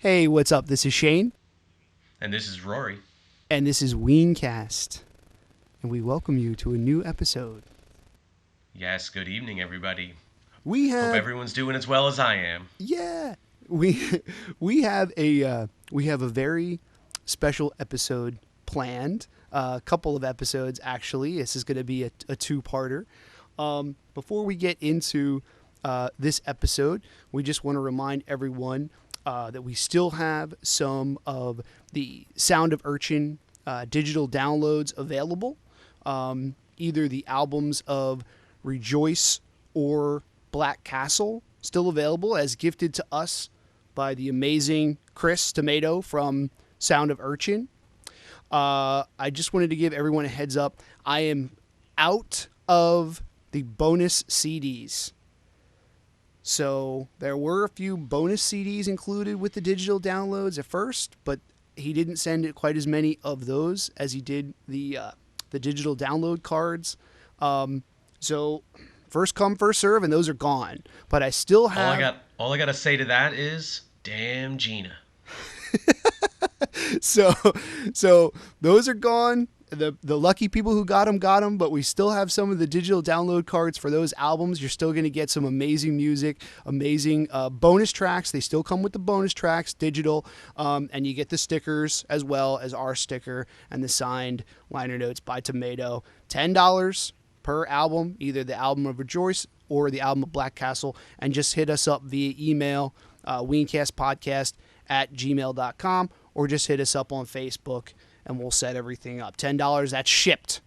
Hey, what's up? This is Shane. And this is Rory. And this is Weencast. And we welcome you to a new episode. Yes, good evening, everybody. Hope everyone's doing as well as I am. Yeah. We have a very special episode planned. A couple of episodes, actually. This is going to be a two-parter. Before we get into this episode, we just want to remind everyone that we still have some of the Sound of Urchin digital downloads available. Either the albums of Rejoice or Black Castle still available as gifted to us by the amazing Chris Tomato from Sound of Urchin. I just wanted to give everyone a heads up. I am out of the bonus CDs. So there were a few bonus CDs included with the digital downloads at first, but he didn't send quite as many of those as he did the digital download cards. So first come, first serve, and those are gone. But I still have... All I got to say to that is, damn Gina. So those are gone. The lucky people who got them, but we still have some of the digital download cards for those albums. You're still going to get some amazing music, amazing bonus tracks. They still come with the bonus tracks, digital, and you get the stickers as well as our sticker and the signed liner notes by Tomato. $10 per album, either the album of Rejoice or the album of Black Castle, and just hit us up via email, weencastpodcast@gmail.com, or just hit us up on Facebook, and we'll set everything up. $10, that's shipped.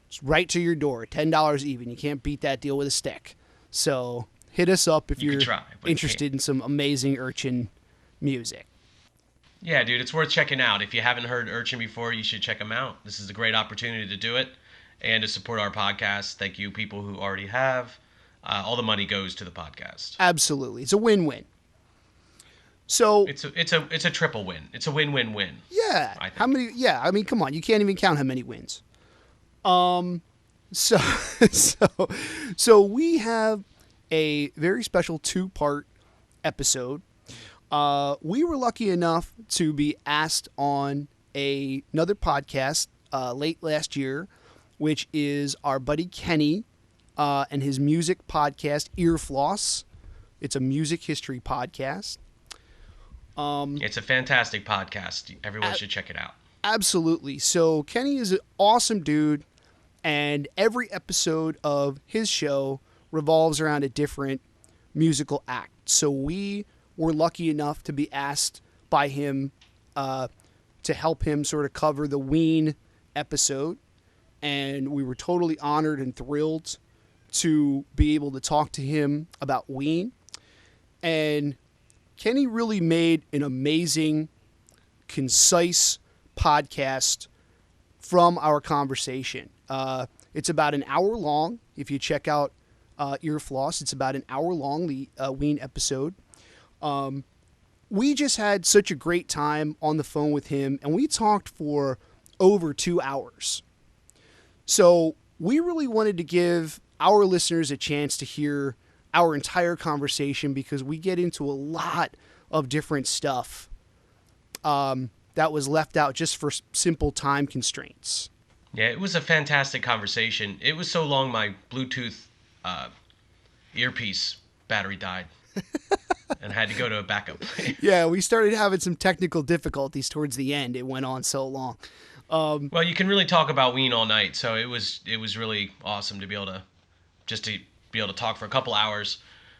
It's right to your door. $10 even. You can't beat that deal with a stick. So hit us up if you're interested in some amazing Urchin music. Yeah, dude, it's worth checking out. If you haven't heard Urchin before, you should check them out. This is a great opportunity to do it and to support our podcast. Thank you, people who already have. All the money goes to the podcast. Absolutely. It's a win-win. So it's a triple win. It's a win-win-win. Yeah. How many? Yeah. I mean, come on. You can't even count how many wins. So we have a very special two-part episode. We were lucky enough to be asked on another podcast late last year, which is our buddy Kenny and his music podcast Earfloss. It's a music history podcast. It's a fantastic podcast. Everyone should check it out. Absolutely. So Kenny is an awesome dude, and every episode of his show revolves around a different musical act. So we were lucky enough to be asked by him to help him sort of cover the Ween episode, and we were totally honored and thrilled to be able to talk to him about Ween. And Kenny really made an amazing, concise podcast from our conversation. It's about an hour long. If you check out Earfloss, it's about an hour long, the Ween episode. We just had such a great time on the phone with him, and we talked for over 2 hours. So we really wanted to give our listeners a chance to hear our entire conversation, because we get into a lot of different stuff that was left out just for simple time constraints. Yeah, it was a fantastic conversation. It was so long my Bluetooth earpiece battery died and I had to go to a backup. Yeah, we started having some technical difficulties towards the end. It went on so long. Well, you can really talk about Ween all night, so it was really awesome to be able to talk for a couple hours.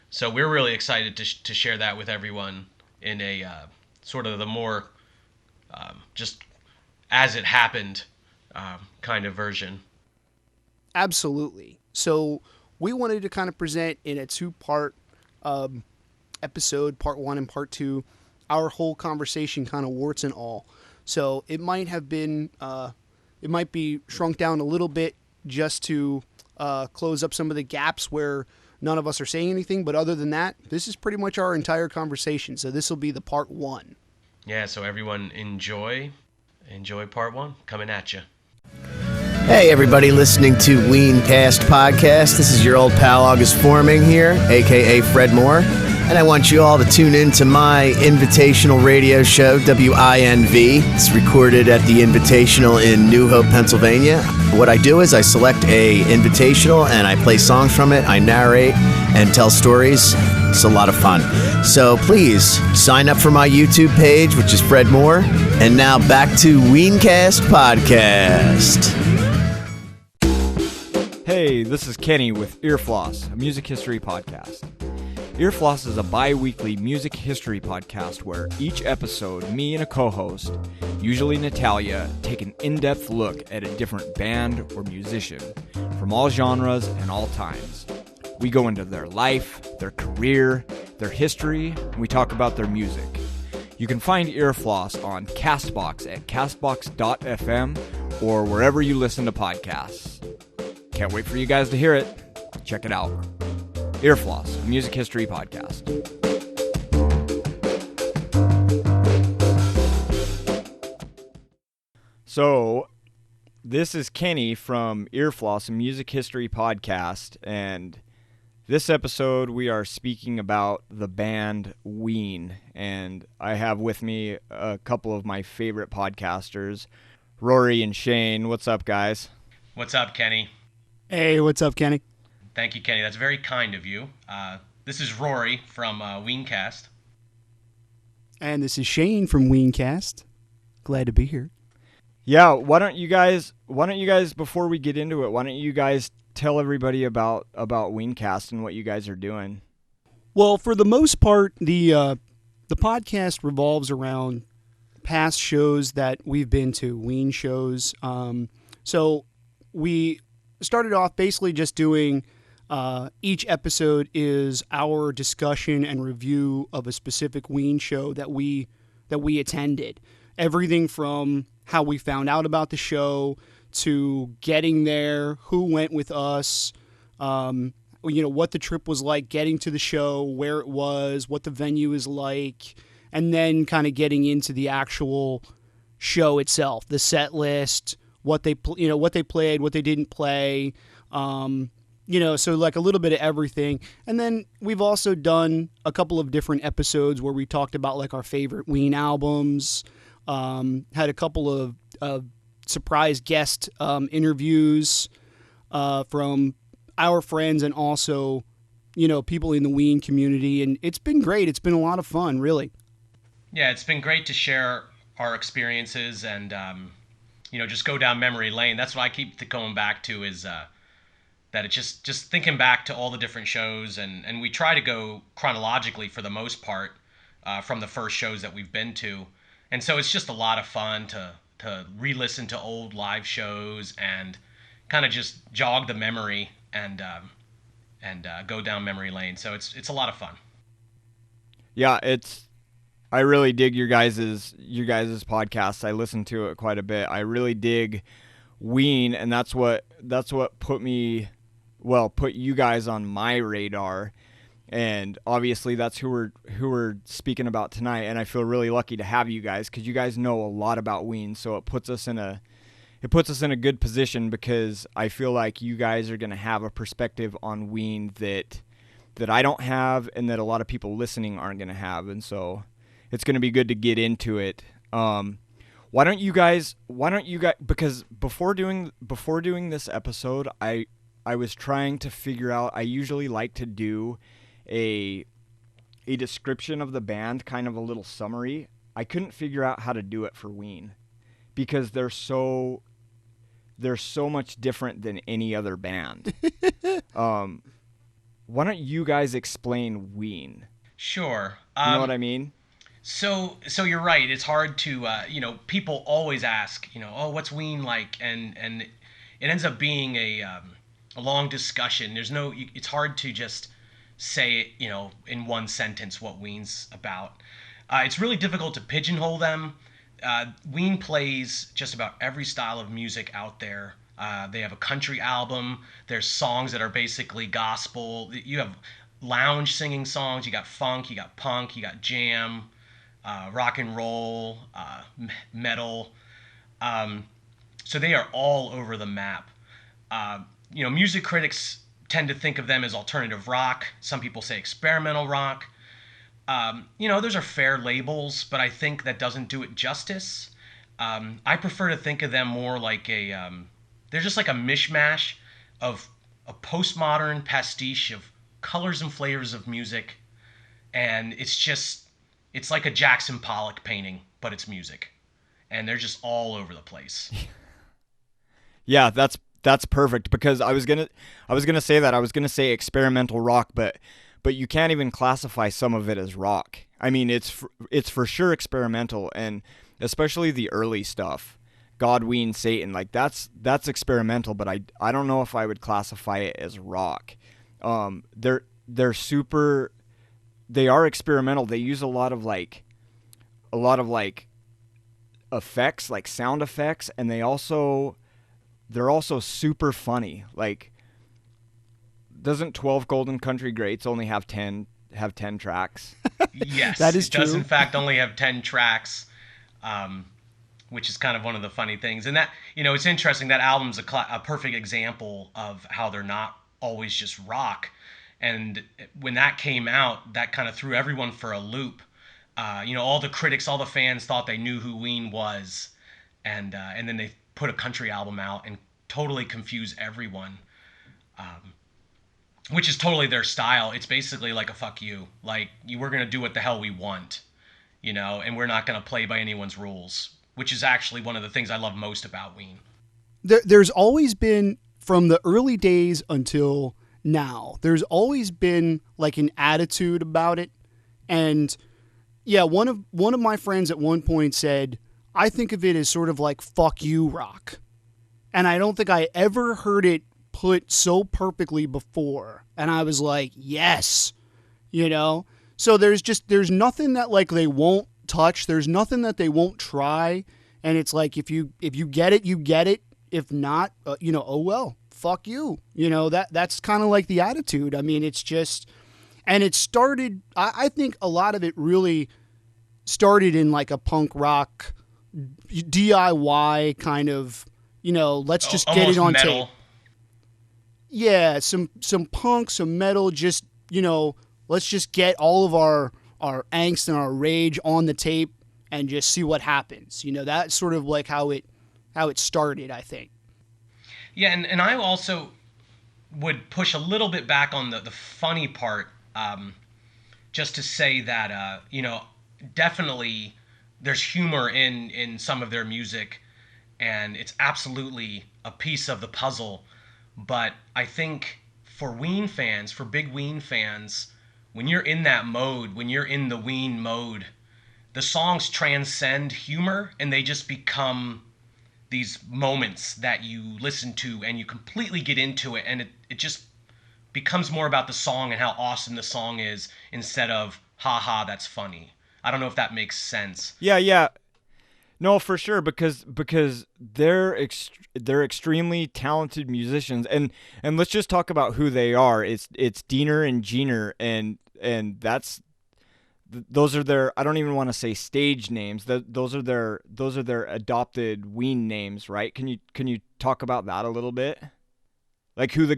So we're really excited to share that with everyone in a sort of the more just as it happened kind of version. Absolutely. So we wanted to kind of present in a two-part episode, part one and part two, our whole conversation, kind of warts and all. So it might have been, it might be shrunk down a little bit just to close up some of the gaps where none of us are saying anything. But other than that, this is pretty much our entire conversation. So this will be the part one. Yeah, so everyone enjoy part one coming at you. Hey everybody listening to Weencast podcast. This is your old pal August Forming here, aka Fred Moore. And I want you all to tune in to my invitational radio show, WINV. It's recorded at the Invitational in New Hope, Pennsylvania. What I do is I select a invitational and I play songs from it. I narrate and tell stories. It's a lot of fun. So please sign up for my YouTube page, which is Fred Moore. And now back to Weencast Podcast. Hey, this is Kenny with Earfloss, a music history podcast. Earfloss is a bi-weekly music history podcast where each episode, me and a co-host, usually Natalia, take an in-depth look at a different band or musician from all genres and all times. We go into their life, their career, their history, and we talk about their music. You can find Earfloss on Castbox at castbox.fm or wherever you listen to podcasts. Can't wait for you guys to hear it. Check it out. Earfloss, a music history podcast. So, this is Kenny from Earfloss, a music history podcast, and this episode we are speaking about the band Ween, and I have with me a couple of my favorite podcasters, Rory and Shane. What's up, guys? What's up, Kenny? Hey, what's up, Kenny? Thank you, Kenny. That's very kind of you. This is Rory from Weencast. And this is Shane from Weencast. Glad to be here. Yeah, why don't you guys, before we get into it, why don't you guys tell everybody about Weencast and what you guys are doing? Well, for the most part, the podcast revolves around past shows that we've been to, Ween shows. So we started off basically just doing each episode is our discussion and review of a specific Ween show that we attended. Everything from how we found out about the show to getting there, who went with us, what the trip was like getting to the show, where it was, what the venue is like, and then kind of getting into the actual show itself, the set list, what they played, what they didn't play, so like a little bit of everything. And then we've also done a couple of different episodes where we talked about like our favorite Ween albums, had a couple of surprise guest interviews from our friends and also, people in the Ween community. And it's been great. It's been a lot of fun, really. Yeah, it's been great to share our experiences and, just go down memory lane. That's what I keep going back to is that it's just thinking back to all the different shows. And we try to go chronologically for the most part from the first shows that we've been to. And so it's just a lot of fun to re-listen to old live shows and kind of just jog the memory and go down memory lane. So it's a lot of fun. Yeah, I really dig your guys's podcast. I listen to it quite a bit. I really dig Ween, and that's what put you guys on my radar. And obviously that's who we're speaking about tonight, and I feel really lucky to have you guys because you guys know a lot about Ween, so it puts us in a good position because I feel like you guys are going to have a perspective on Ween that I don't have and that a lot of people listening aren't going to have, and so it's going to be good to get into it. Why don't you guys because before doing this episode, I was trying to figure out, I usually like to do a description of the band, kind of a little summary. I couldn't figure out how to do it for Ween because they're so much different than any other band. Why don't you guys explain Ween? Sure. You know what I mean? So you're right. It's hard to, people always ask, what's Ween like? And it ends up being a long discussion. It's hard to just say, in one sentence what Ween's about. It's really difficult to pigeonhole them. Ween plays just about every style of music out there. They have a country album. There's songs that are basically gospel. You have lounge singing songs. You got funk. You got punk. You got jam, rock and roll, metal. So they are all over the map. Music critics tend to think of them as alternative rock. Some people say experimental rock. those are fair labels, but I think that doesn't do it justice. I prefer to think of them more like they're just like a mishmash of a postmodern pastiche of colors and flavors of music, and it's like a Jackson Pollock painting, but it's music, and they're just all over the place. Yeah, that's perfect because I was gonna say that I was gonna say experimental rock, but you can't even classify some of it as rock. I mean, it's for sure experimental, and especially the early stuff, God, Ween, Satan, like that's experimental, but I don't know if I would classify it as rock. They're super. They are experimental. They use a lot of effects, like sound effects, and they're also super funny. Like, doesn't 12 Golden Country Greats only have 10 tracks? Yes, That is it does true. in fact only have 10 tracks, um, which is kind of one of the funny things. And that, it's interesting. That album's a perfect example of how they're not always just rock. And when that came out, that kind of threw everyone for a loop. All the critics, all the fans thought they knew who Ween was, and then they put a country album out and totally confuse everyone, which is totally their style. It's basically like a fuck you. Like, we're going to do what the hell we want, and we're not going to play by anyone's rules, which is actually one of the things I love most about Ween. There's always been, from the early days until now, there's always been like an attitude about it. And yeah, one of my friends at one point said, I think of it as sort of like fuck you rock. And I don't think I ever heard it put so perfectly before. And I was like, yes, So there's nothing that like they won't touch. There's nothing that they won't try. And it's like, if you get it, you get it. If not, oh well, fuck you. That's kind of like the attitude. I mean, it's just, and it started, I think a lot of it really started in like a punk rock DIY kind of, let's just get it Almost on metal. tape. Yeah, some punk, some metal, just, let's just get all of our angst and our rage on the tape and just see what happens. That's sort of like how it started, I think. Yeah, and I also would push a little bit back on the funny part, just to say that, definitely there's humor in some of their music, and it's absolutely a piece of the puzzle. But I think for Ween fans, for big Ween fans, when you're in that mode, when you're in the Ween mode, the songs transcend humor and they just become these moments that you listen to and you completely get into it, and it just becomes more about the song and how awesome the song is instead of haha, that's funny. I don't know if that makes sense. Yeah. No, for sure, because they're extremely talented musicians, and let's just talk about who they are. It's Diener and Jeaner, and those are their, I don't even want to say stage names. Those are their adopted Ween names, right? Can you talk about that a little bit? Like who the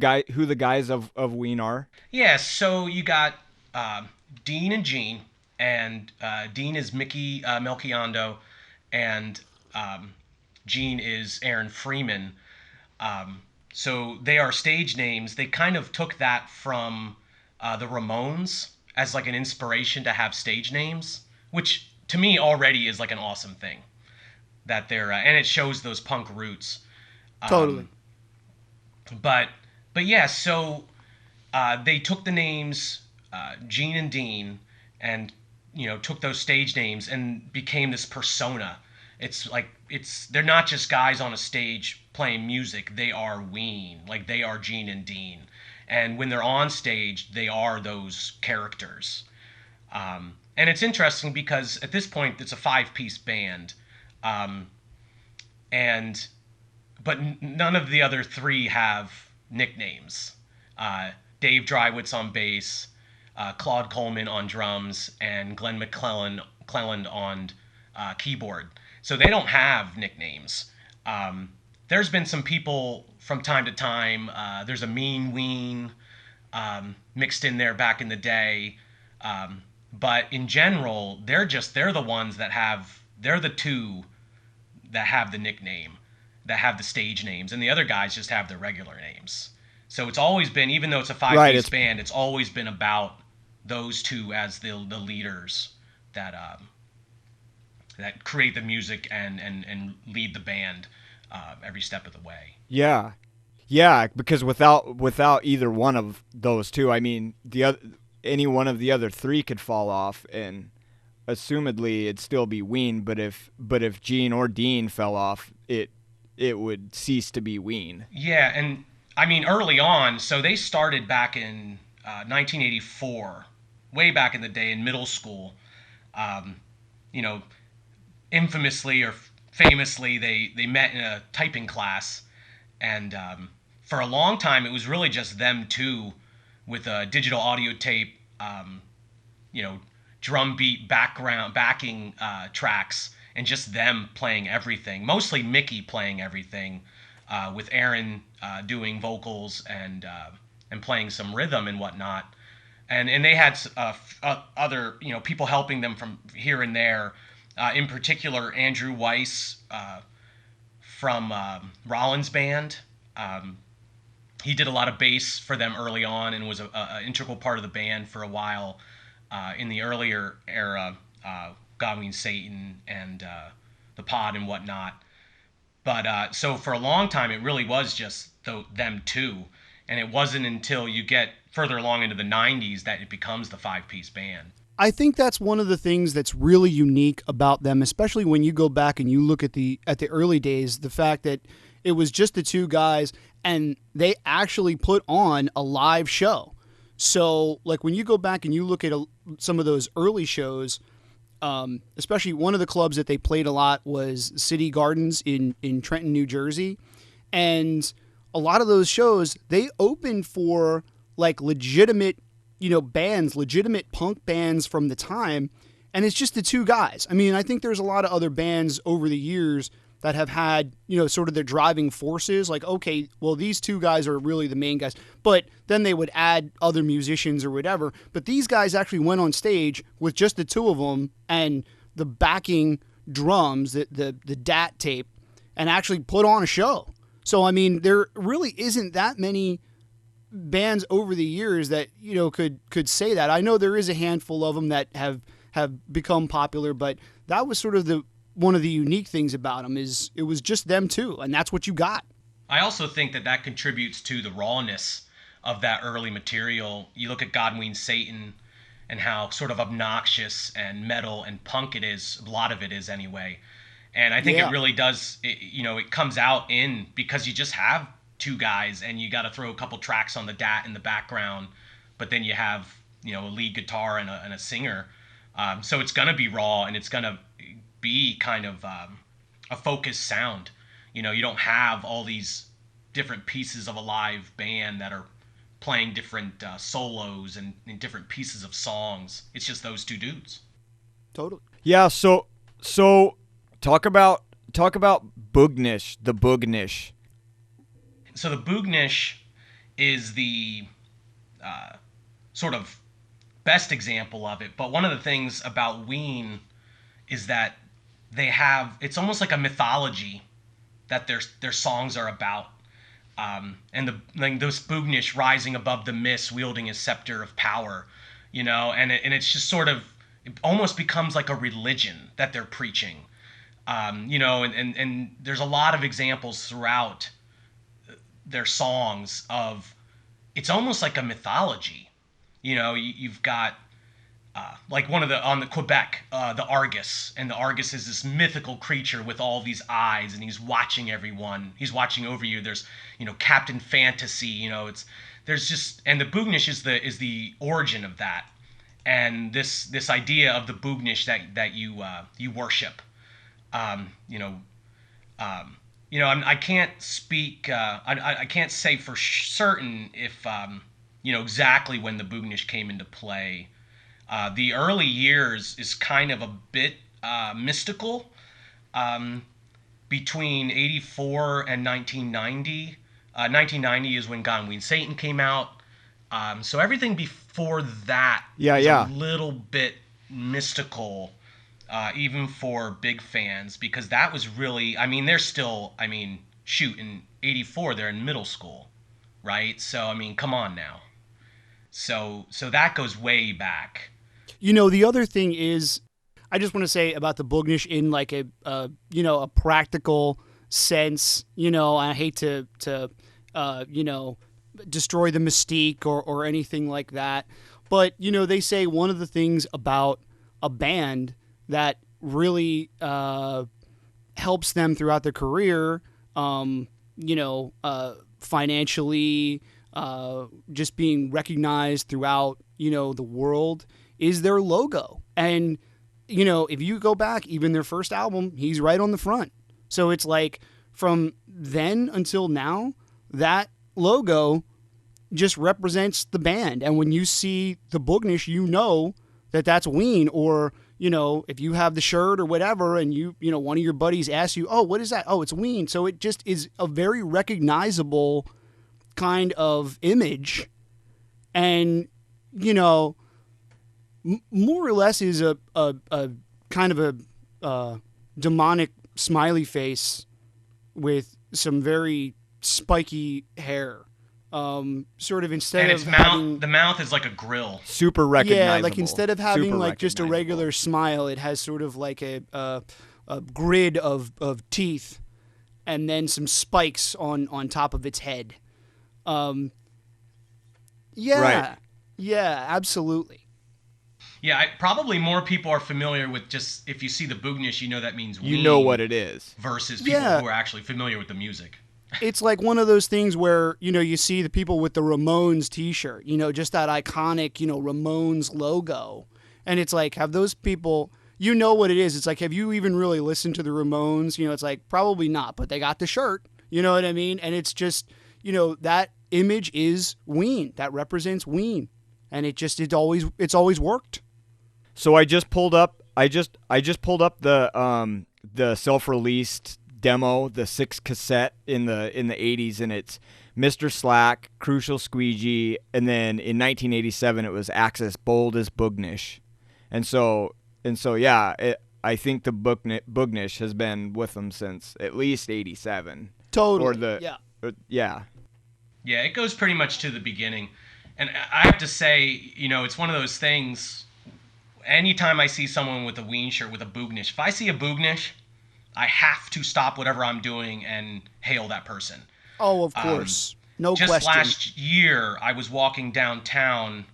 guys of Ween are? Yeah, so you got Dean and Gene, and Dean is Mickey Melchiondo, and Gene is Aaron Freeman. So they are stage names. They kind of took that from the Ramones as like an inspiration to have stage names, which to me already is like an awesome thing. That they're and it shows those punk roots. Totally. But yeah, so they took the names Gene and Dean, and took those stage names and became this persona. They're not just guys on a stage playing music. They are Ween, like they are Gene and Dean, and when they're on stage, they are those characters. And it's interesting because at this point, it's a 5-piece band, and but none of the other 3 have nicknames. Dave Drywitz on bass, Claude Coleman on drums, and Glenn McClelland on keyboard. So they don't have nicknames. There's been some people from time to time. There's a Mean Ween mixed in there back in the day. But in general, they're the ones that they're the two that have the nickname, that have the stage names, and the other guys just have their regular names. So it's always been, even though it's a five-piece band, it's always been about those two as the leaders that that create the music and lead the band every step of the way. Yeah, because without either one of those two, I mean, any one of the other three could fall off, and assumedly it'd still be Ween. But if Gene or Dean fell off, it would cease to be Ween. Yeah, and I mean early on, so they started back in 1984, way back in the day in middle school. You know, infamously or famously, they met in a typing class, and for a long time it was really just them two with a digital audio tape, you know, drum beat backing tracks, and just them playing everything. Mostly Mickey playing everything, with Aaron doing vocals and playing some rhythm and whatnot. And they had other, you know, people helping them from here and there. In particular, Andrew Weiss from Rollins Band. He did a lot of bass for them early on and was an integral part of the band for a while in the earlier era, God, Ween, Satan, and the Pod and whatnot. But so for a long time, it really was just them two. And it wasn't until you get further along into the 90s that it becomes the five-piece band. I think that's one of the things that's really unique about them, especially when you go back and you look at the early days, the fact that it was just the two guys and they actually put on a live show. So like when you go back and you look at some of those early shows, especially one of the clubs that they played a lot was City Gardens in Trenton, New Jersey. And a lot of those shows, they opened for like legitimate, you know, bands, legitimate punk bands from the time, and it's just the two guys. I mean, I think there's a lot of other bands over the years that have had, you know, sort of their driving forces, like, okay, well, these two guys are really the main guys, but then they would add other musicians or whatever. But these guys actually went on stage with just the two of them and the backing drums, the DAT tape, and actually put on a show. So, I mean, there really isn't that many bands over the years that, you know, could say that. I know there is a handful of them that have become popular, but that was sort of one of the unique things about them is it was just them two, and that's what you got. I also think that contributes to the rawness of that early material. You look at God, Ween, Satan, and how sort of obnoxious and metal and punk it is. A lot of it is anyway. And I think it really does, it comes out in because you just have two guys and you got to throw a couple tracks on the DAT in the background, but then you have, you know, a lead guitar and a singer. So it's going to be raw and it's going to be kind of a focused sound. You know, you don't have all these different pieces of a live band that are playing different solos and different pieces of songs. It's just those two dudes. Totally. Yeah. So talk about Boognish, the Boognish. So the Boognish is the sort of best example of it. But one of the things about Ween is that it's almost like a mythology that their songs are about. And those Boognish rising above the mist, wielding a scepter of power, you know, and it's just sort of, it almost becomes like a religion that they're preaching. You know, and there's a lot of examples throughout their songs of, it's almost like a mythology. You know, you've got like on the Quebec, the Argus, and the Argus is this mythical creature with all these eyes, and he's watching everyone. He's watching over you. There's, you know, Captain Fantasy. You know, and the Boognish is the origin of that, and this idea of the Boognish that you worship. I can't speak. I can't say for certain if exactly when the Boognish came into play. The early years is kind of a bit mystical. Between 84 and 1990. 1990 is when Gone Ween Satan came out. So everything before that is a little bit mystical, even for big fans, because that was really, I mean, they're still, I mean, shoot, in '84 they're in middle school, right? So I mean, come on now. So that goes way back. The other thing is, I just want to say about the Boognish in like a practical sense. I hate to destroy the mystique or anything like that. But, they say one of the things about a band that really helps them throughout their career, financially, just being recognized throughout, the world, is their logo. And, if you go back, even their first album, he's right on the front. So it's like from then until now, that logo just represents the band. And when you see the Boognish, that that's Ween. Or, if you have the shirt or whatever and one of your buddies asks you, oh, what is that? Oh, it's Ween. So it just is a very recognizable kind of image. And, more or less is a kind of a demonic smiley face with some very spiky hair. Sort of instead and of its having, mouth, the mouth is like a grill. Super recognizable. yeah, like instead of having Super like just a recognizable. regular smile, it has sort of like a grid of teeth, and then some spikes on top of its head. Yeah, Right. yeah, absolutely. Yeah, probably more people are familiar with just, if you see the Boognish, that means Ween. You know what it is. Versus people Yeah. who are actually familiar with the music. It's like one of those things where, you see the people with the Ramones t-shirt, just that iconic, Ramones logo. And it's like, have those people, what it is. It's like, have you even really listened to the Ramones? It's like, probably not, but they got the shirt. You know what I mean? And it's just, that image is Ween. That represents Ween. And it's always worked. So I just pulled up the self-released demo, the 6 cassette in the 80s, and it's Mr. Slack, Crucial Squeegee, and then in 1987 it was Axis Bold as Boognish. And so yeah, I think the Boognish has been with them since at least 87. Totally. Yeah. Yeah, it goes pretty much to the beginning. And I have to say, it's one of those things, anytime I see someone with a Ween shirt with a Boognish, if I see a Boognish, I have to stop whatever I'm doing and hail that person. Oh, of course. No just question. Last year, I was walking downtown,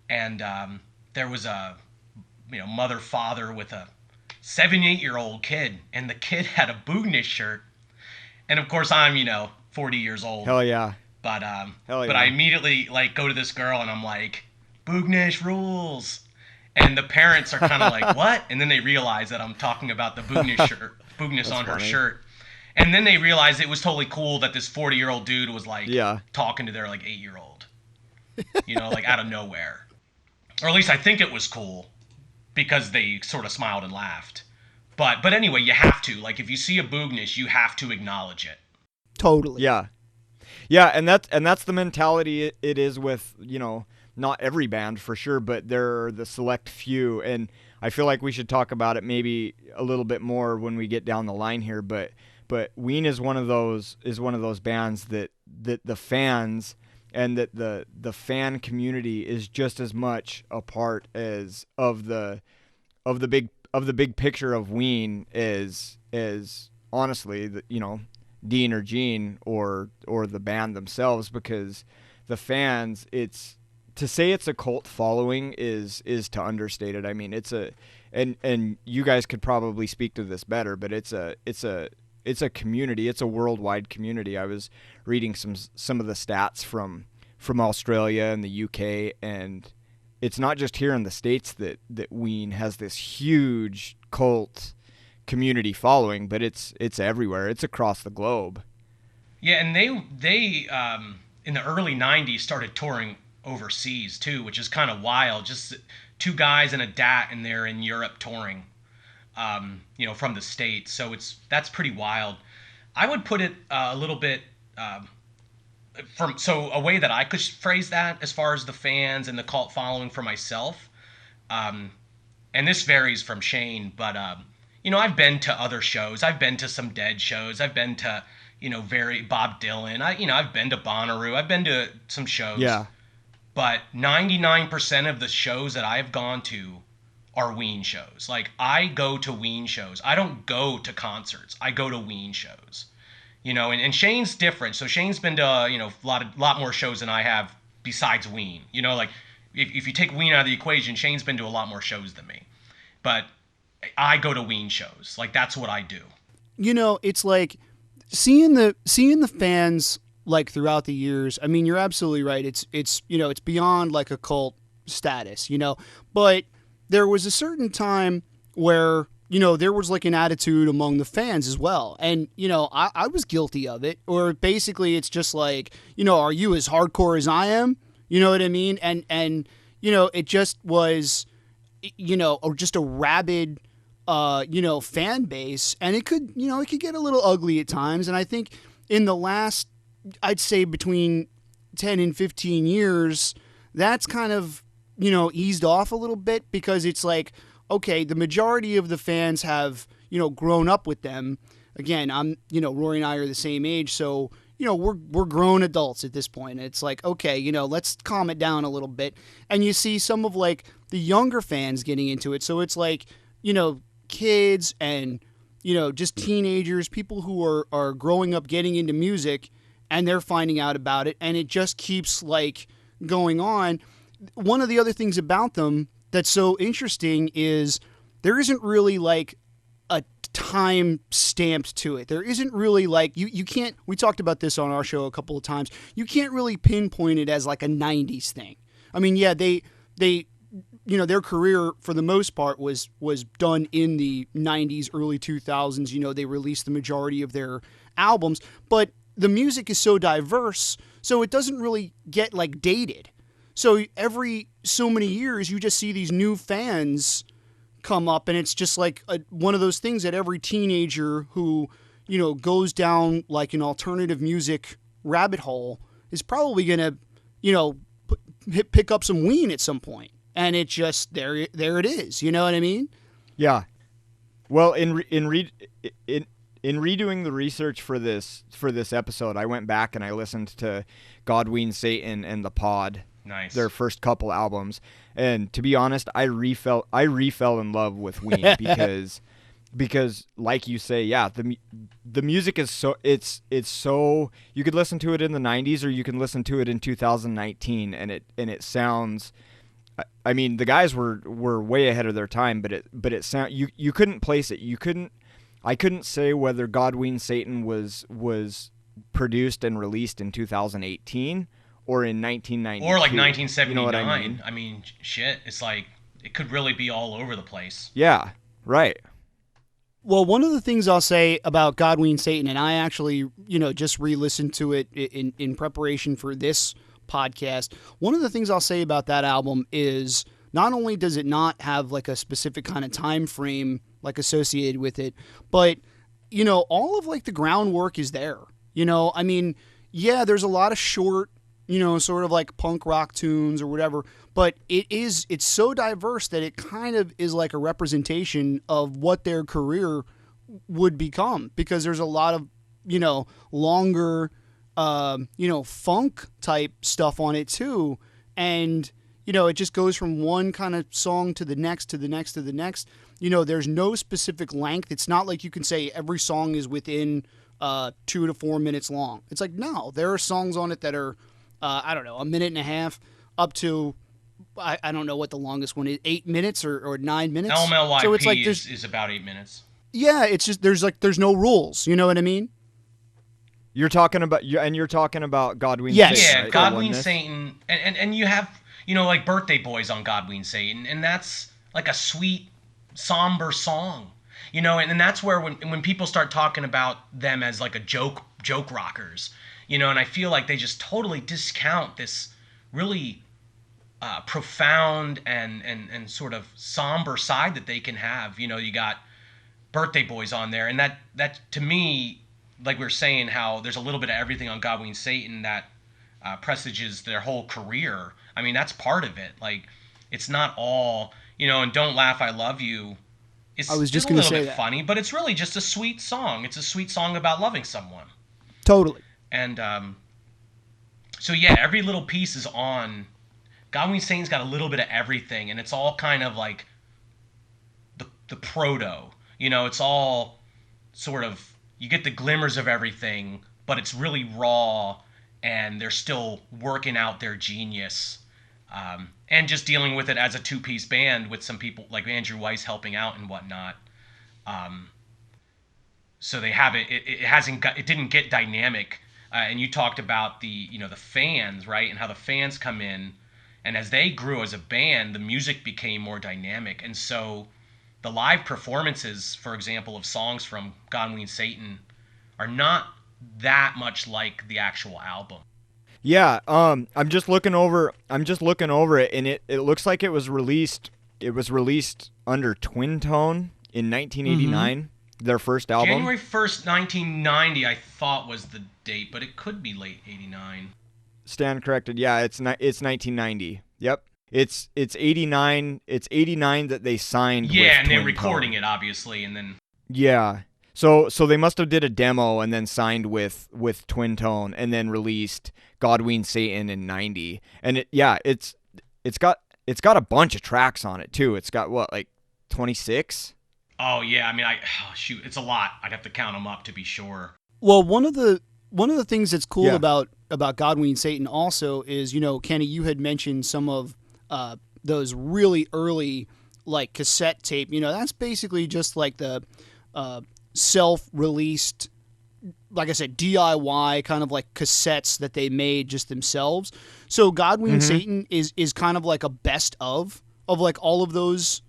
and there was a mother, father with a 7-8-year-old kid, and the kid had a Boognish shirt. And of course, I'm 40 years old. Hell yeah. But Hell but yeah. I immediately go to this girl and I'm like, Boognish rules. And the parents are kind of like, what? And then they realize that I'm talking about the Boognish shirt, Boognish on her funny. shirt. And then they realized it was totally cool that this 40-year-old dude was like Yeah. talking to their 8-year-old. Out of nowhere. Or at least I think it was cool because they sort of smiled and laughed. But anyway, you have to. If you see a Boognish, you have to acknowledge it. Totally. Yeah. Yeah, and that's the mentality it is with, not every band for sure, but there are the select few, and I feel like we should talk about it maybe a little bit more when we get down the line here, but Ween is one of those bands that the fans and that the fan community is just as much a part as of the big picture of Ween as honestly, Dean or Gene or the band themselves, because the fans, to say it's a cult following is to understate it. I mean, and you guys could probably speak to this better, but it's a community. It's a worldwide community. I was reading some of the stats from Australia and the UK, and it's not just here in the States that Ween has this huge cult community following, but it's everywhere. It's across the globe. Yeah, and they in the early 90s started touring overseas too, which is kind of wild. Just two guys and a DAT, and they're in Europe touring, from the States. So that's pretty wild. I would put it a little bit a way that I could phrase that as far as the fans and the cult following for myself. and this varies from Shane, but you know, I've been to other shows. I've been to some Dead shows. I've been to, you know, very Bob Dylan. I've been to Bonnaroo. I've been to some shows. Yeah. But 99% of the shows that I've gone to are Ween shows. Like, I go to Ween shows. I don't go to concerts. I go to Ween shows. You know, and Shane's different. So Shane's been to, you know, a lot more shows than I have besides Ween. You know, like, if you take Ween out of the equation, Shane's been to a lot more shows than me. But I go to Ween shows. Like, that's what I do. You know, it's like seeing the fans like throughout the years. I mean, you're absolutely right. It's you know, it's beyond like a cult status, you know. But there was a certain time where, you know, there was like an attitude among the fans as well. And, you know, I was guilty of it. Or basically it's just like, you know, are you as hardcore as I am? You know what I mean? And you know, it just was, you know, or just a rabid, you know, fan base. And it could, you know, it could get a little ugly at times. And I think in the last, I'd say between 10 and 15 years, that's kind of, you know, eased off a little bit, because it's like, okay, the majority of the fans have, you know, grown up with them. Again, you know, Rory and I are the same age, so, you know, we're grown adults at this point. It's like, okay, you know, let's calm it down a little bit. And you see some of like the younger fans getting into it. So it's like, you know, kids and, you know, just teenagers, people who are growing up getting into music, and they're finding out about it, and it just keeps like going on. One of the other things about them that's so interesting is there isn't really like a time stamped to it. There isn't really like, you can't, we talked about this on our show a couple of times, you can't really pinpoint it as like a 90s thing. I mean, yeah, they you know, their career for the most part was done in the 90s, early 2000s. You know, they released the majority of their albums, but the music is so diverse, so it doesn't really get like dated. So every so many years, you just see these new fans come up, and it's just like one of those things that every teenager who, you know, goes down like an alternative music rabbit hole is probably going to, you know, pick up some Ween at some point. And it just, there it is. You know what I mean? Yeah. Well, in redoing the research for this episode, I went back and I listened to God, Ween, Satan, and The Pod. Nice. Their first couple albums, and to be honest, I refell in love with Ween because like you say, yeah, the music is so it's so, you could listen to it in the 90s or you can listen to it in 2019, and it sounds, I mean, the guys were way ahead of their time, but it sound, you couldn't place it. I couldn't say whether God, Ween, Satan was produced and released in 2018 or in 1992. Or like 1979. You know what I mean? I mean, shit, it's like, it could really be all over the place. Yeah, right. Well, one of the things I'll say about God, Ween, Satan, and I actually, you know, just re-listened to it in preparation for this podcast. One of the things I'll say about that album is not only does it not have like a specific kind of time frame like associated with it, but, you know, all of like the groundwork is there. You know, I mean, yeah, there's a lot of short, you know, sort of like punk rock tunes or whatever, but it's so diverse that it kind of is like a representation of what their career would become, because there's a lot of, you know, longer, you know, funk type stuff on it too. And, you know, it just goes from one kind of song to the next, to the next, to the next. You know, there's no specific length. It's not like you can say every song is within 2 to 4 minutes long. It's like, no, there are songs on it that are, I don't know, a minute and a half up to, I don't know what the longest one is, 8 minutes or 9 minutes. LMLYP so it's like is about 8 minutes. Yeah, it's just, there's no rules. You know what I mean? You're talking about God, Ween, yes. Satan. Yeah, Right? God, Ween, Satan, and you have, you know, like Birthday Boys on God, Ween, Satan, and that's like a sweet, somber song. You know, and that's where when people start talking about them as like a joke rockers, you know, and I feel like they just totally discount this really profound and sort of somber side that they can have. You know, you got Birthday Boys on there, and that to me, like we were saying, how there's a little bit of everything on God, Ween, Satan that presages their whole career. I mean, that's part of it. Like, it's not all, and Don't Laugh, I Love You is I was just a going to little say bit that. funny, but it's really just a sweet song. It's a sweet song about loving someone. Totally. And so yeah, every little piece is on. Godwin Satan's got a little bit of everything, and it's all kind of like the proto. It's all sort of, you get the glimmers of everything, but it's really raw, and they're still working out their genius, and just dealing with it as a two-piece band with some people like Andrew Weiss helping out and whatnot. So they have it. It didn't get dynamic. And you talked about the fans, right, and how the fans come in, and as they grew as a band, the music became more dynamic, and so the live performances, for example, of songs from Godwin Satan are not that much like the actual album. Yeah, I'm just looking over it, and it looks like it was released under Twin Tone in 1989, their first album. January 1st, 1990, I thought was the date, but it could be late 89. Stand corrected. Yeah, it's 1990. Yep. It's 89. It's 89 that they signed. Yeah, with and they're Twin recording Tone. it obviously, and then. Yeah. So they must have did a demo and then signed with Twin Tone and then released Godwin Satan in 90. And it's got a bunch of tracks on it too. It's got what, like 26? Oh yeah, I mean, shoot, it's a lot. I'd have to count them up to be sure. Well, one of the things that's cool Yeah. about Godwin Satan also is, Kenny, you had mentioned some of those really early like cassette tape. That's basically just like the self-released, like I said, DIY kind of like cassettes that they made just themselves. So Godwin Satan is kind of like a best of like all of those,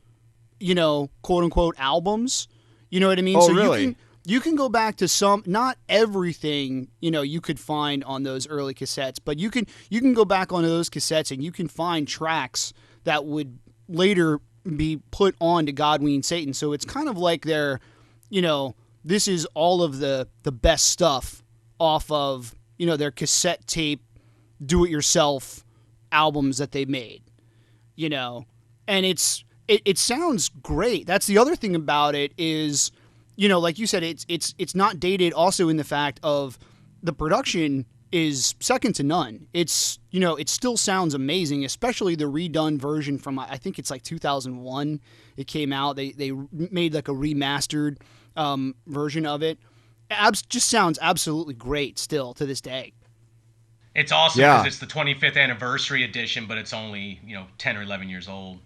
quote unquote albums. You know what I mean? Oh, so really? You can go back to some, not everything, you could find on those early cassettes, but you can go back on those cassettes and you can find tracks that would later be put on to Godwin Satan. So it's kind of like their, this is all of the best stuff off of, their cassette tape, do-it-yourself albums that they made, and it sounds great. That's the other thing about it is, like you said, it's not dated also in the fact of the production is second to none. It's, it still sounds amazing, especially the redone version from, I think it's like 2001. It came out. They made like a remastered version of it. Just sounds absolutely great still to this day. It's awesome because it's the 25th anniversary edition, but it's only 10 or 11 years old.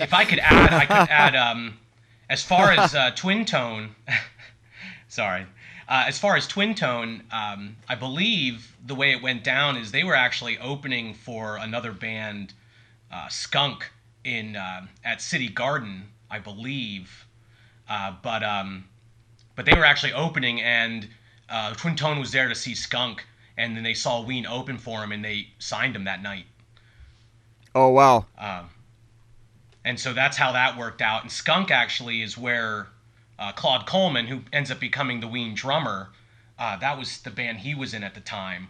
If I could add, as far as Twin Tone, sorry. As far as Twin Tone, I believe the way it went down is they were actually opening for another band, Skunk, at City Garden, I believe. But they were actually opening, and Twin Tone was there to see Skunk, and then they saw Ween open for him, and they signed him that night. Oh, wow. And so that's how that worked out. And Skunk actually is where Claude Coleman, who ends up becoming the Ween drummer, that was the band he was in at the time.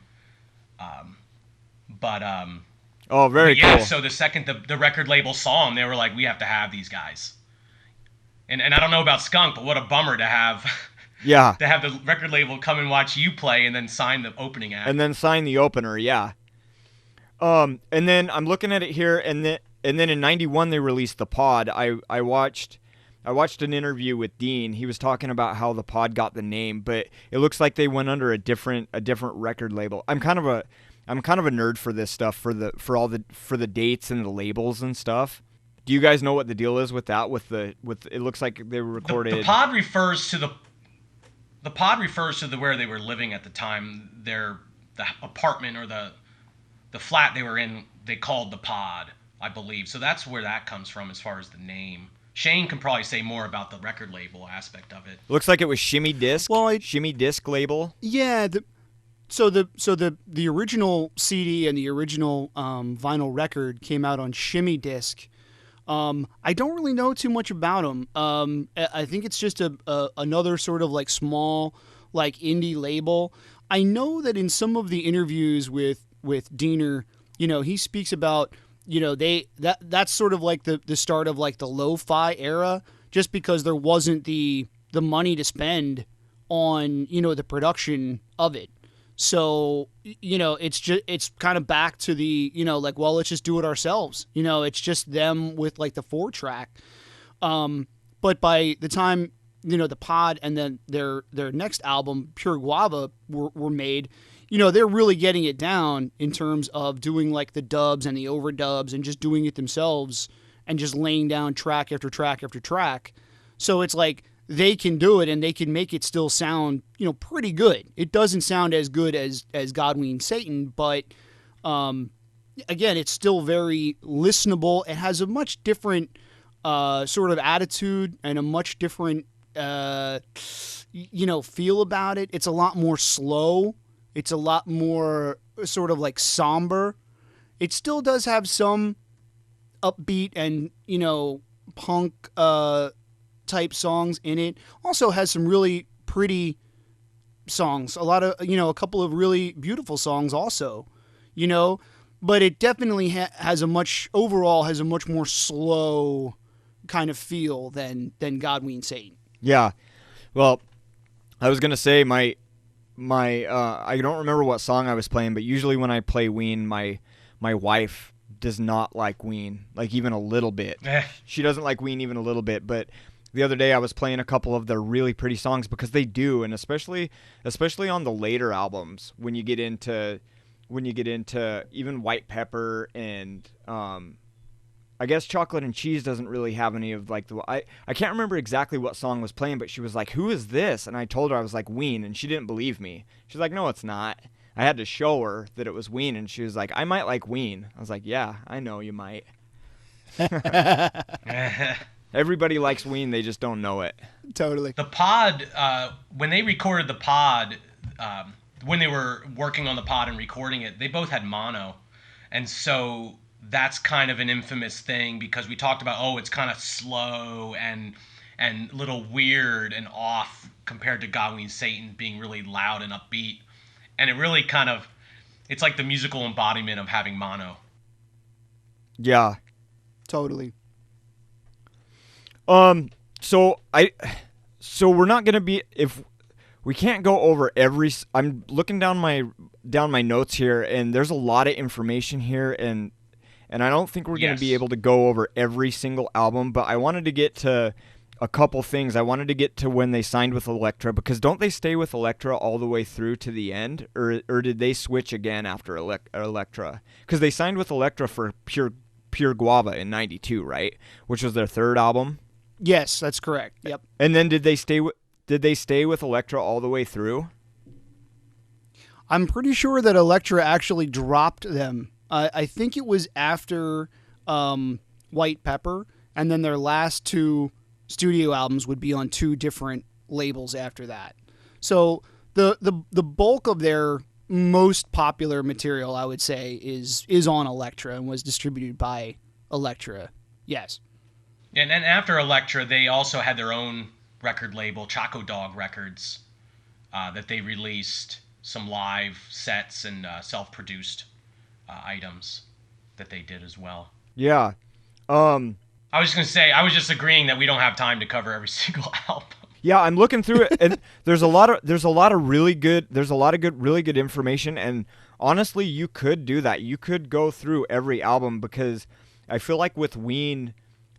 Oh, very yeah, cool. so the second the record label saw him, they were like, we have to have these guys. And I don't know about Skunk, but what a bummer to have Yeah. to have the record label come and watch you play and then sign the opening act. And then sign the opener, yeah. And then I'm looking at it here, and then in '91 they released the Pod. I watched an interview with Dean. He was talking about how the Pod got the name, but it looks like they went under a different record label. I'm kind of a nerd for this stuff, for the dates and the labels and stuff. Do you guys know what the deal is with that? With it looks like they were recorded. The Pod refers to the where they were living at the time. The apartment or the flat they were in, they called the Pod, I believe. So that's where that comes from as far as the name. Shane can probably say more about the record label aspect of it. Looks like it was Shimmy Disc. Well, Shimmy Disc label. Yeah. So the original CD and the original vinyl record came out on Shimmy Disc. I don't really know too much about them. I think it's just another sort of like small, like indie label. I know that in some of the interviews with Diener, he speaks about, that's sort of like the start of like the lo-fi era, just because there wasn't the money to spend on the production of it. So it's kind of back to the like, well, let's just do it ourselves. It's just them with like the 4-track. But by the time the Pod and then their next album Pure Guava were made, they're really getting it down in terms of doing like the dubs and the overdubs and just doing it themselves and just laying down track after track after track. So it's like they can do it and they can make it still sound, pretty good. It doesn't sound as good as God, Ween, Satan, but again, it's still very listenable. It has a much different sort of attitude and a much different feel about it. It's a lot more slow. It's a lot more sort of like somber. It still does have some upbeat and, punk type songs in it. Also has some really pretty songs. A couple of really beautiful songs also, but it definitely has a much more slow kind of feel than God, Ween, Satan. Yeah. Well, I was going to say my I don't remember what song I was playing, but usually when I play Ween, my wife does not like Ween, like even a little bit. She doesn't like Ween even a little bit, but the other day I was playing a couple of their really pretty songs because they do, and especially on the later albums when you get into even White Pepper and I guess Chocolate and Cheese doesn't really have any of like I can't remember exactly what song was playing, but she was like, "Who is this?" And I told her I was like, "Ween," and she didn't believe me. She's like, "No, it's not." I had to show her that it was Ween, and she was like, "I might like Ween." I was like, "Yeah, I know you might." Everybody likes Ween, they just don't know it. Totally. The Pod, when they recorded the Pod, when they were working on the Pod and recording it, they both had mono, and so that's kind of an infamous thing because we talked about, it's kind of slow and a little weird and off compared to God, Ween, Satan being really loud and upbeat. And it really kind of, it's like the musical embodiment of having mono. Yeah. Totally. So we're not going to be, if we can't go over I'm looking down my notes here, and there's a lot of information here, and I don't think we're going to be able to go over every single album, but I wanted to get to a couple things. I wanted to get to when they signed with Elektra, because don't they stay with Elektra all the way through to the end, or did they switch again after Elektra? Because they signed with Elektra for Pure Guava in '92, right? Which was their third album. Yes, that's correct. Yep. And then did they stay with Elektra all the way through? I'm pretty sure that Elektra actually dropped them. I think it was after White Pepper, and then their last 2 studio albums would be on 2 different labels after that. So the bulk of their most popular material, I would say, is on Elektra and was distributed by Elektra. Yes. And then after Elektra, they also had their own record label, Choco Dog Records, that they released some live sets and self-produced items that they did as well. Yeah. I was just going to say, I was just agreeing that we don't have time to cover every single album. Yeah, I'm looking through it, and there's a lot of really good information, and honestly, you could do that. You could go through every album, because I feel like with Ween,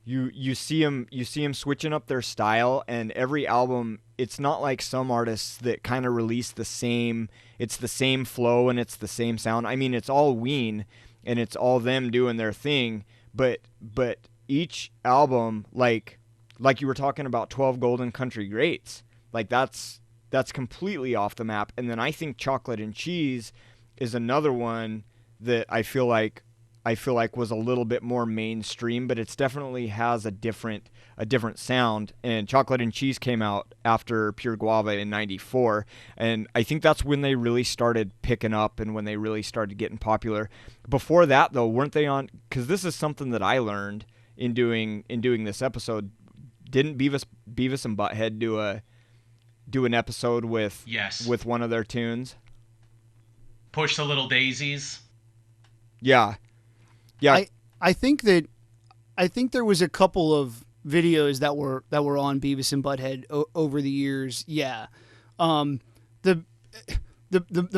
you see them switching up their style, and every album, it's not like some artists that kind of release the same flow and it's the same sound. I mean, it's all Ween and it's all them doing their thing, but each album, like you were talking about 12 Golden Country Greats, like that's completely off the map. And then I think Chocolate and Cheese is another one that I feel like was a little bit more mainstream, but it's definitely has a different sound. And Chocolate and Cheese came out after Pure Guava in '94, and I think that's when they really started picking up and when they really started getting popular. Before that, though, weren't they on? Because this is something that I learned in doing this episode. Didn't Beavis and Butthead do an episode with one of their tunes? Push the Little Daisies. Yeah. I think there was a couple of videos that were on Beavis and Butthead over the years. Yeah. The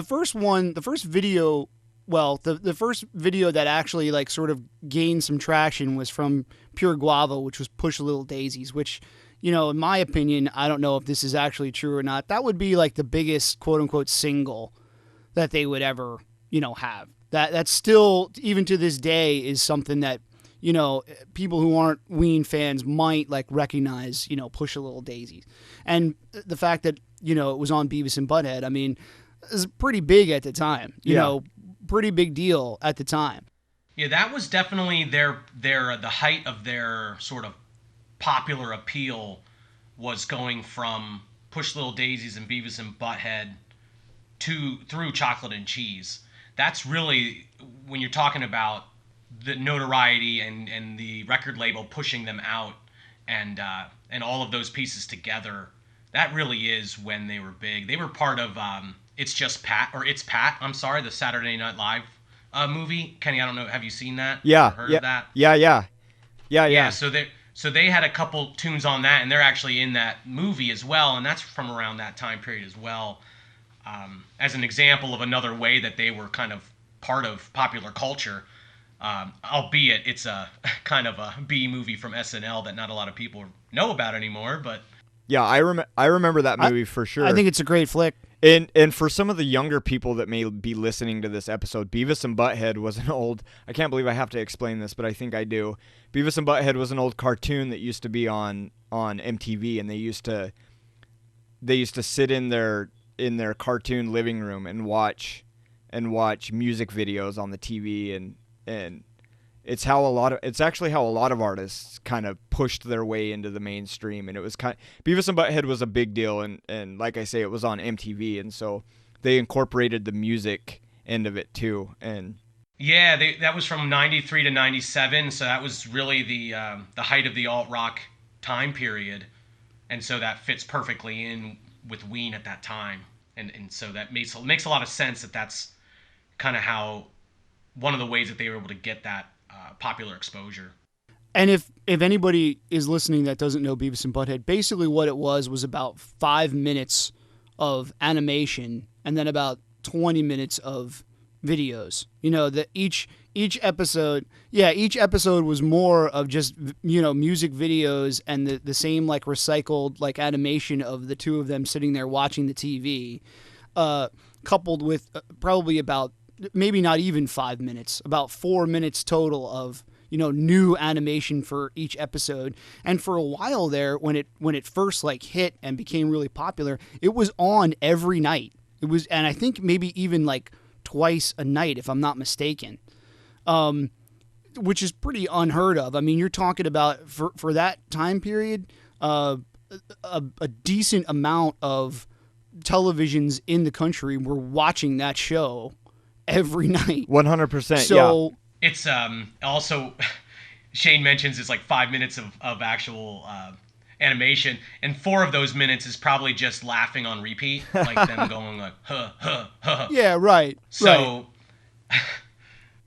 first one, the first video, well, the first video that actually like sort of gained some traction was from Pure Guava, which was Push Little Daisies, which, you know, in my opinion, I don't know if this is actually true or not. That would be like the biggest quote unquote single that they would ever, you know, have. That's still, even to this day, is something that, you know, people who aren't Ween fans might like recognize, you know, Push a Little Daisies. And the fact that, you know, it was on Beavis and Butthead, I mean, it was pretty big at the time, you know, pretty big deal at the time. Yeah, that was definitely the height of their sort of popular appeal, was going from Push Little Daisies and Beavis and Butthead through Chocolate and Cheese. That's really, when you're talking about the notoriety and the record label pushing them out, and all of those pieces together, that really is when they were big. They were part of It's Pat, I'm sorry, the Saturday Night Live movie. Kenny, I don't know, have you seen that? Yeah. Or heard of that? Yeah. So they had a couple tunes on that, and they're actually in that movie as well, and that's from around that time period as well. As an example of another way that they were kind of part of popular culture, albeit it's a kind of a B movie from SNL that not a lot of people know about anymore. But yeah, I remember that movie for sure. I think it's a great flick. And for some of the younger people that may be listening to this episode, Beavis and Butthead was an old, I can't believe I have to explain this, but I think I do. Beavis and Butthead was an old cartoon that used to be on MTV, and they used to sit in their cartoon living room and watch music videos on the TV, and it's actually how a lot of artists kind of pushed their way into the mainstream. And it was Beavis and Butthead was a big deal, and like I say, it was on MTV, and so they incorporated the music end of it too. And yeah, that was from 93 to 97, so that was really the height of the alt rock time period, and so that fits perfectly in with Ween at that time, and so that makes a lot of sense that that's kind of how, one of the ways that they were able to get that popular exposure. And if anybody is listening that doesn't know Beavis and Butthead, basically what it was about 5 minutes of animation and then about 20 minutes of videos. You know, that each episode was more of just, you know, music videos and the same like recycled like animation of the two of them sitting there watching the TV, coupled with probably about, maybe not even 5 minutes, about 4 minutes total of, you know, new animation for each episode. And for a while there, when it first like hit and became really popular, it was on every night. It was, and I think maybe even like twice a night, if I'm not mistaken, which is pretty unheard of. I mean, you're talking about for that time period, a decent amount of televisions in the country were watching that show every night. 100%. So yeah. It's also, Shane mentions it's like 5 minutes of actual animation, and 4 of those minutes is probably just laughing on repeat, like them going like huh huh huh. Yeah, right. So right.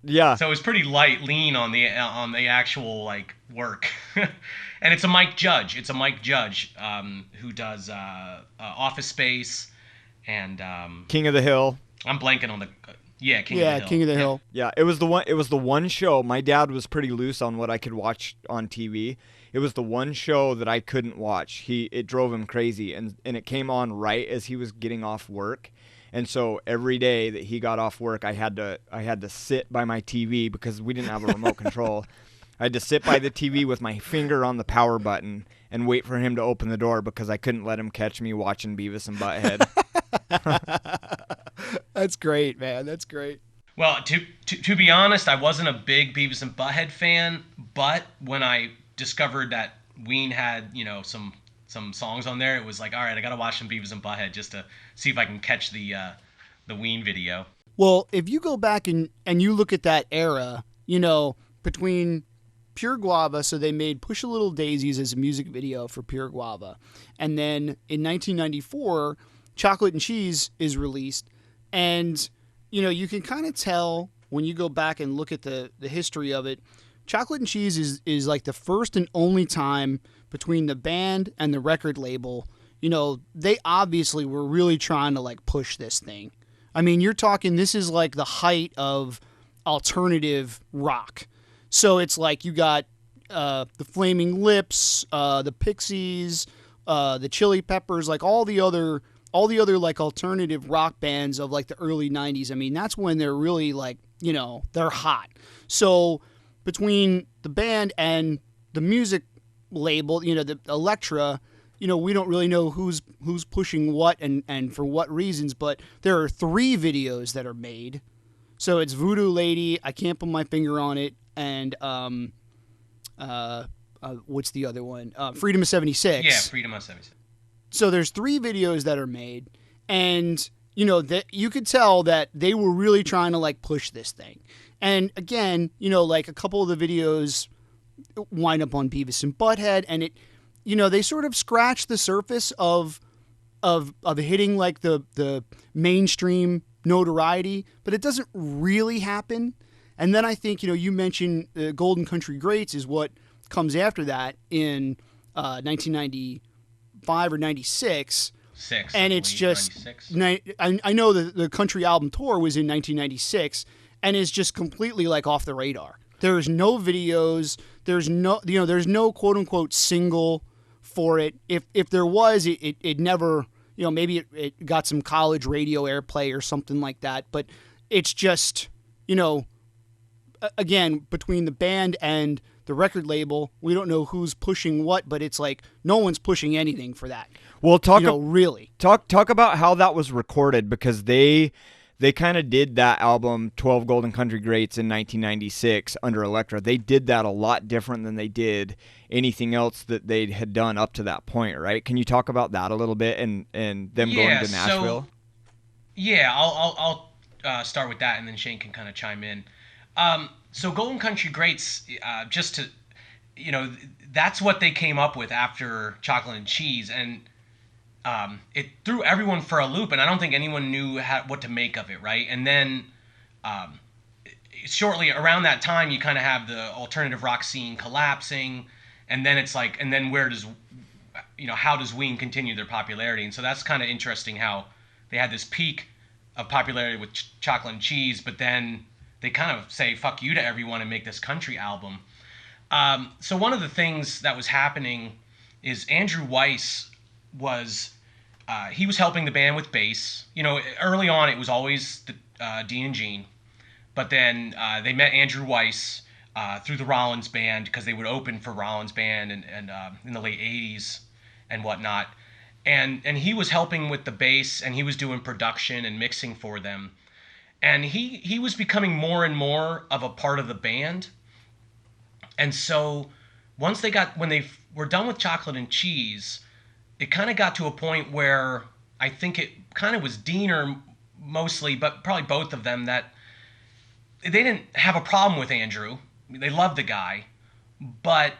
Yeah. So it's pretty lean on the actual like work. And it's a Mike Judge. Who does Office Space and King of the Hill. I'm blanking on the King of the Hill. Yeah, it was the one show. My dad was pretty loose on what I could watch on TV. It was the one show that I couldn't watch. It drove him crazy, and it came on right as he was getting off work. And so every day that he got off work, I had to sit by my TV because we didn't have a remote control. I had to sit by the TV with my finger on the power button and wait for him to open the door because I couldn't let him catch me watching Beavis and Butthead. That's great, man. That's great. Well, to be honest, I wasn't a big Beavis and Butthead fan, but when I discovered that Ween had, you know, some songs on there, it was like, all right, I got to watch some Beavis and Butthead just to see if I can catch the Ween video. Well, if you go back and you look at that era, you know, between Pure Guava, so they made Push a Little Daisies as a music video for Pure Guava. And then in 1994, Chocolate and Cheese is released. And, you know, you can kind of tell when you go back and look at the history of it, Chocolate and Cheese is like the first and only time between the band and the record label. They obviously were really trying to like push this thing. I mean, you're talking, this is like the height of alternative rock. So it's like you got the Flaming Lips, the Pixies, the Chili Peppers, like all the other like alternative rock bands of like the early 90s. I mean, that's when they're really like, they're hot. So between the band and the music label, the Elektra, we don't really know who's pushing what and for what reasons, but there are 3 videos that are made. So it's Voodoo Lady, I Can't Put My Finger on It, and what's the other one? Freedom of 76. Yeah, Freedom of 76. So there's 3 videos that are made, and that you could tell that they were really trying to like push this thing. And again, like a couple of the videos wind up on Beavis and Butthead, and it, they sort of scratch the surface of hitting like the mainstream notoriety, but it doesn't really happen. And then I think, you mentioned Golden Country Greats is what comes after that in 1995 or 96. And it's just, I know the country album tour was in 1996, and is just completely like off the radar. There's no videos. There's no quote unquote single for it. If there was, it never, maybe it got some college radio airplay or something like that. But it's just, again, between the band and the record label, we don't know who's pushing what, but it's like no one's pushing anything for that. Well, talk about how that was recorded, because they kind of did that album 12 Golden Country Greats in 1996 under Elektra. They did that a lot different than they did anything else that they had done up to that point, right? Can you talk about that a little bit and them going to Nashville? I'll start with that, and then Shane can kind of chime in. So Golden Country Greats, just to, that's what they came up with after Chocolate and Cheese, and it threw everyone for a loop, and I don't think anyone knew what to make of it, right? And then shortly around that time, you kind of have the alternative rock scene collapsing, and then it's like, and then how does Ween continue their popularity? And so that's kind of interesting how they had this peak of popularity with Chocolate and Cheese, but then they kind of say fuck you to everyone and make this country album. So one of the things that was happening is Andrew Weiss was he was helping the band with bass. Early on it was always Dean and Gene, but then they met Andrew Weiss through the Rollins band, because they would open for Rollins band and in the late 80s and whatnot. And he was helping with the bass, and he was doing production and mixing for them. And he was becoming more and more of a part of the band. And so when they were done with Chocolate and Cheese, it kind of got to a point where I think it kind of was Diener mostly, but probably both of them, that they didn't have a problem with Andrew. They loved the guy, but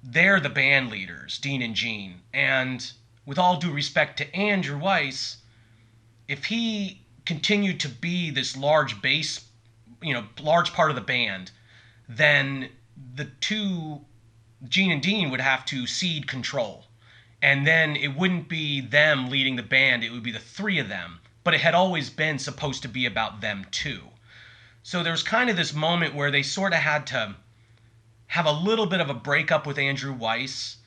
they're the band leaders, Dean and Gene. And with all due respect to Andrew Weiss, if he continued to be this large bass, large part of the band, then the two, Gene and Dean, would have to cede control. And then it wouldn't be them leading the band, it would be the 3 of them. But it had always been supposed to be about them too. So there was kind of this moment where they sort of had to have a little bit of a breakup with Andrew Weiss,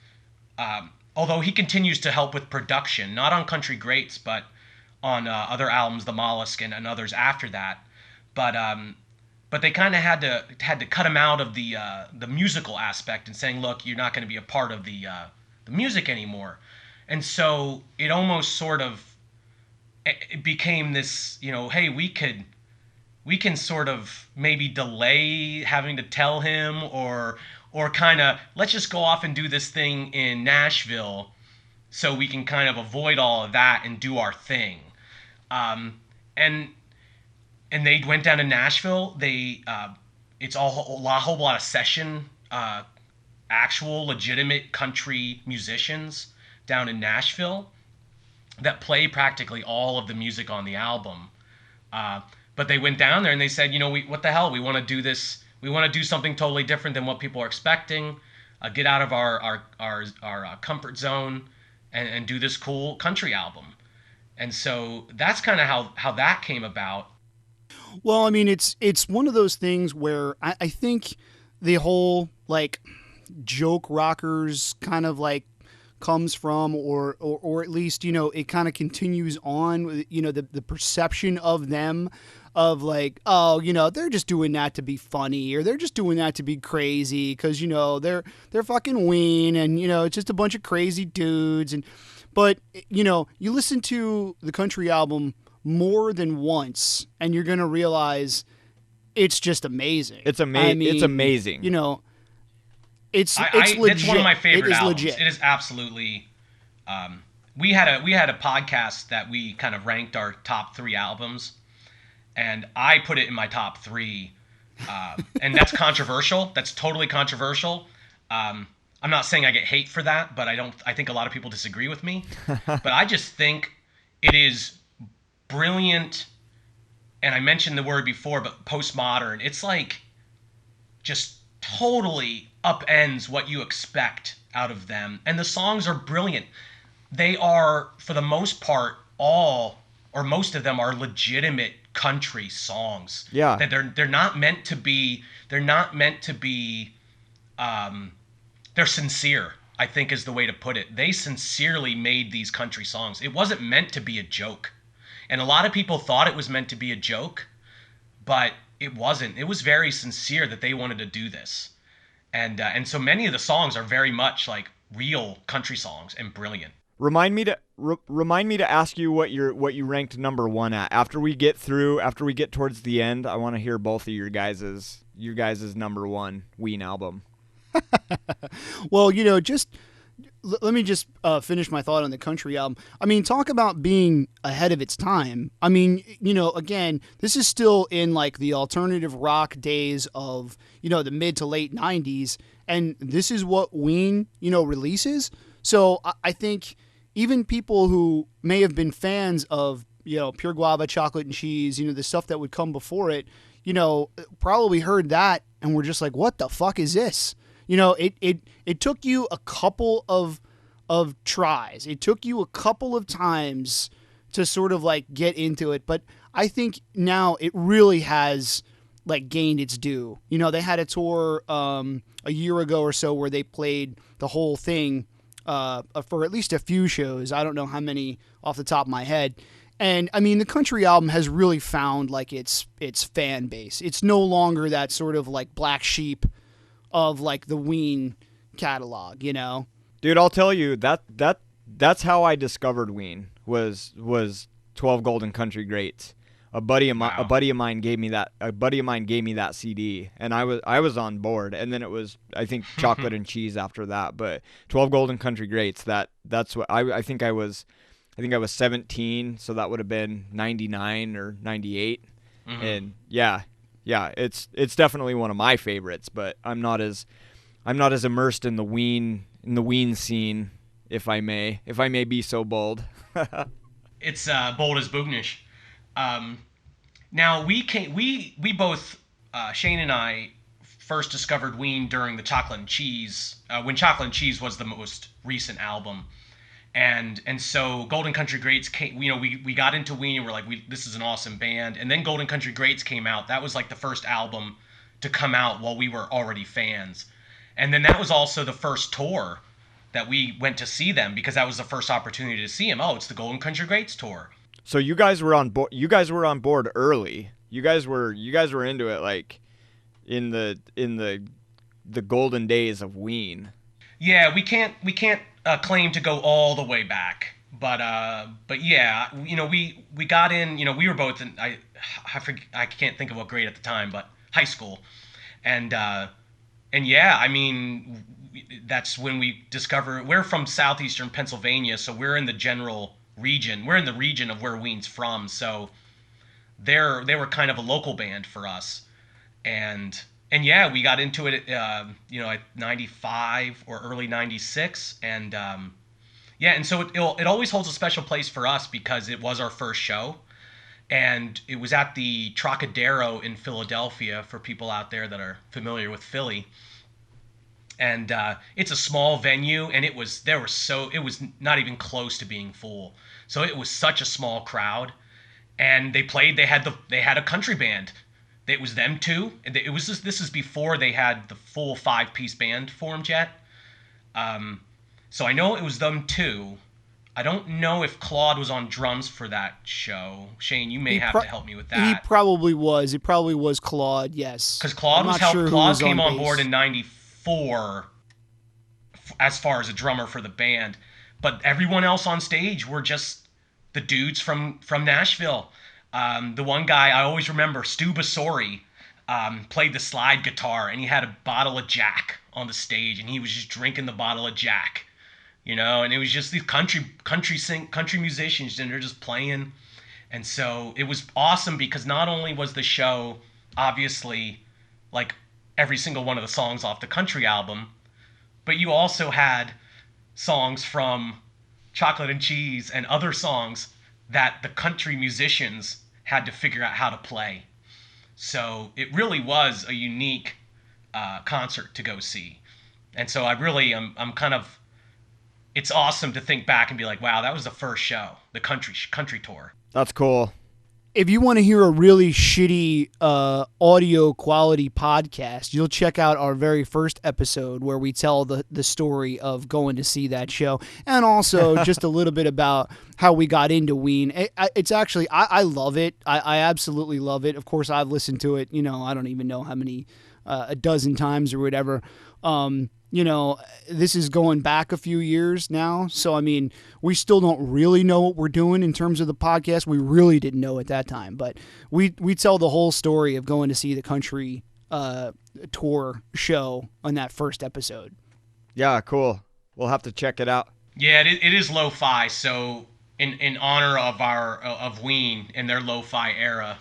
although he continues to help with production, not on Country Greats, but on other albums, The Mollusk and others after that. But they kind of had to cut him out of the musical aspect and saying, look, you're not going to be a part of the music anymore. And so it almost sort of it became this, hey, we can sort of maybe delay having to tell him, or kind of let's just go off and do this thing in Nashville so we can kind of avoid all of that and do our thing. And they went down to Nashville. It's a whole lot of session, actual legitimate country musicians down in Nashville that play practically all of the music on the album. But they went down there and they said, what the hell? We want to do this We want to do something totally different than what people are expecting. Get out of our comfort zone and do this cool country album. And so that's kind of how that came about. Well, I mean, it's one of those things where I think the whole like joke rockers kind of like comes from, or at least, you know, it kind of continues on with, you know, the perception of them of like, oh, you know, they're just doing that to be funny, or they're just doing that to be crazy because, you know, they're fucking Ween, and, you know, it's just a bunch of crazy dudes. And but, you know, you listen to the country album more than once and you're going to realize it's just amazing. It's it's amazing. You know, it's legit. It's one of my favorite albums. Legit. It is absolutely. We had a podcast that we kind of ranked our top 3 albums, and I put it in my top 3, and that's controversial. That's totally controversial. I'm not saying I get hate for that, but I think a lot of people disagree with me. But I just think it is brilliant, and I mentioned the word before, but postmodern. It's like just totally upends what you expect out of them, and the songs are brilliant. They are, for the most part, all or most of them are legitimate country songs. Yeah, that they're not meant to be. They're not meant to be. They're sincere, I think, is the way to put it. They sincerely made these country songs. It wasn't meant to be a joke. And a lot of people thought it was meant to be a joke, but it wasn't. It was very sincere that they wanted to do this. And so many of the songs are very much like real country songs and brilliant. Remind me to ask you what you ranked number 1 at. After we get towards the end, I want to hear both of your guys's number 1 Ween album. Well, you know, just let me just finish my thought on the country album. I mean, talk about being ahead of its time. I mean, you know, again, this is still in like the alternative rock days of, you know, the mid to late 90s, and this is what Ween, you know, releases. So I think even people who may have been fans of, you know, Pure Guava, Chocolate and Cheese, you know, the stuff that would come before it, you know, probably heard that and were just like, what the fuck is this? You know, it took you a couple of tries. It took you a couple of times to sort of like get into it. But I think now it really has like gained its due. You know, they had a tour a year ago or so where they played the whole thing for at least a few shows. I don't know how many off the top of my head. And I mean, the country album has really found like its fan base. It's no longer that sort of like black sheep of like the Ween catalog, you know? Dude, I'll tell you that's how I discovered Ween was 12 Golden Country Greats. A buddy of mine gave me that CD, and I was on board. And then it was, I think, Chocolate and Cheese after that, but 12 Golden Country Greats, that's what I think I was 17, so that would have been 99 or 98. Mm-hmm. And yeah, it's definitely one of my favorites, but I'm not as immersed in the Ween scene, if I may be so bold. It's bold as Boognish. Now we both Shane and I first discovered Ween during the Chocolate and Cheese, when Chocolate and Cheese was the most recent album. And so Golden Country Greats came, you know, we got into Ween and we're like, this is an awesome band. And then Golden Country Greats came out. That was like the first album to come out while we were already fans. And then that was also the first tour that we went to see them, because that was the first opportunity to see them. Oh, it's the Golden Country Greats tour. So you guys were on board. You guys were on board early. You guys were into it like in the golden days of Ween. Yeah, we can't claim to go all the way back, but yeah, you know, we got in. You know, we were both in. I can't think of what grade at the time, but high school, and yeah, I mean, that's when we discover we're from southeastern Pennsylvania, so we're in the general region. We're in the region of where Ween's from, so they were kind of a local band for us, and yeah, we got into it, you know, at 95 or early 96, and yeah, and so it always holds a special place for us because it was our first show, and it was at the Trocadero in Philadelphia, for people out there that are familiar with Philly. And it's a small venue, and it was not even close to being full. So it was such a small crowd, and they had a country band. It was them two, and this is before they had the full 5-piece band formed yet. So I know it was them two. I don't know if Claude was on drums for that show. Shane, you may have to help me with that. He probably was. It probably was Claude, yes. Because Claude Claude came on board in '94 as far as a drummer for the band. But everyone else on stage were just the dudes from Nashville. The one guy I always remember, Stu Basori, played the slide guitar, and he had a bottle of Jack on the stage, and he was just drinking the bottle of Jack. And it was just these country musicians, and they're just playing. And so it was awesome because not only was the show obviously like every single one of the songs off the country album, but you also had songs from Chocolate and Cheese and other songs that the country musicians had to figure out how to play. So it really was a unique concert to go see. And so I'm kind of, it's awesome to think back and be like, wow, that was the first show, the country tour. That's cool. If you want to hear a really shitty audio quality podcast, you'll check out our very first episode where we tell the story of going to see that show, and also just a little bit about how we got into Ween. It's actually, I love it. I absolutely love it. Of course, I've listened to it, I don't even know how many, a dozen times or whatever. This is going back a few years now. So, I mean, we still don't really know what we're doing in terms of the podcast. We really didn't know at that time. But we tell the whole story of going to see the country tour show on that first episode. Yeah, cool. We'll have to check it out. Yeah, it is lo-fi. So, in honor of Ween and their lo-fi era,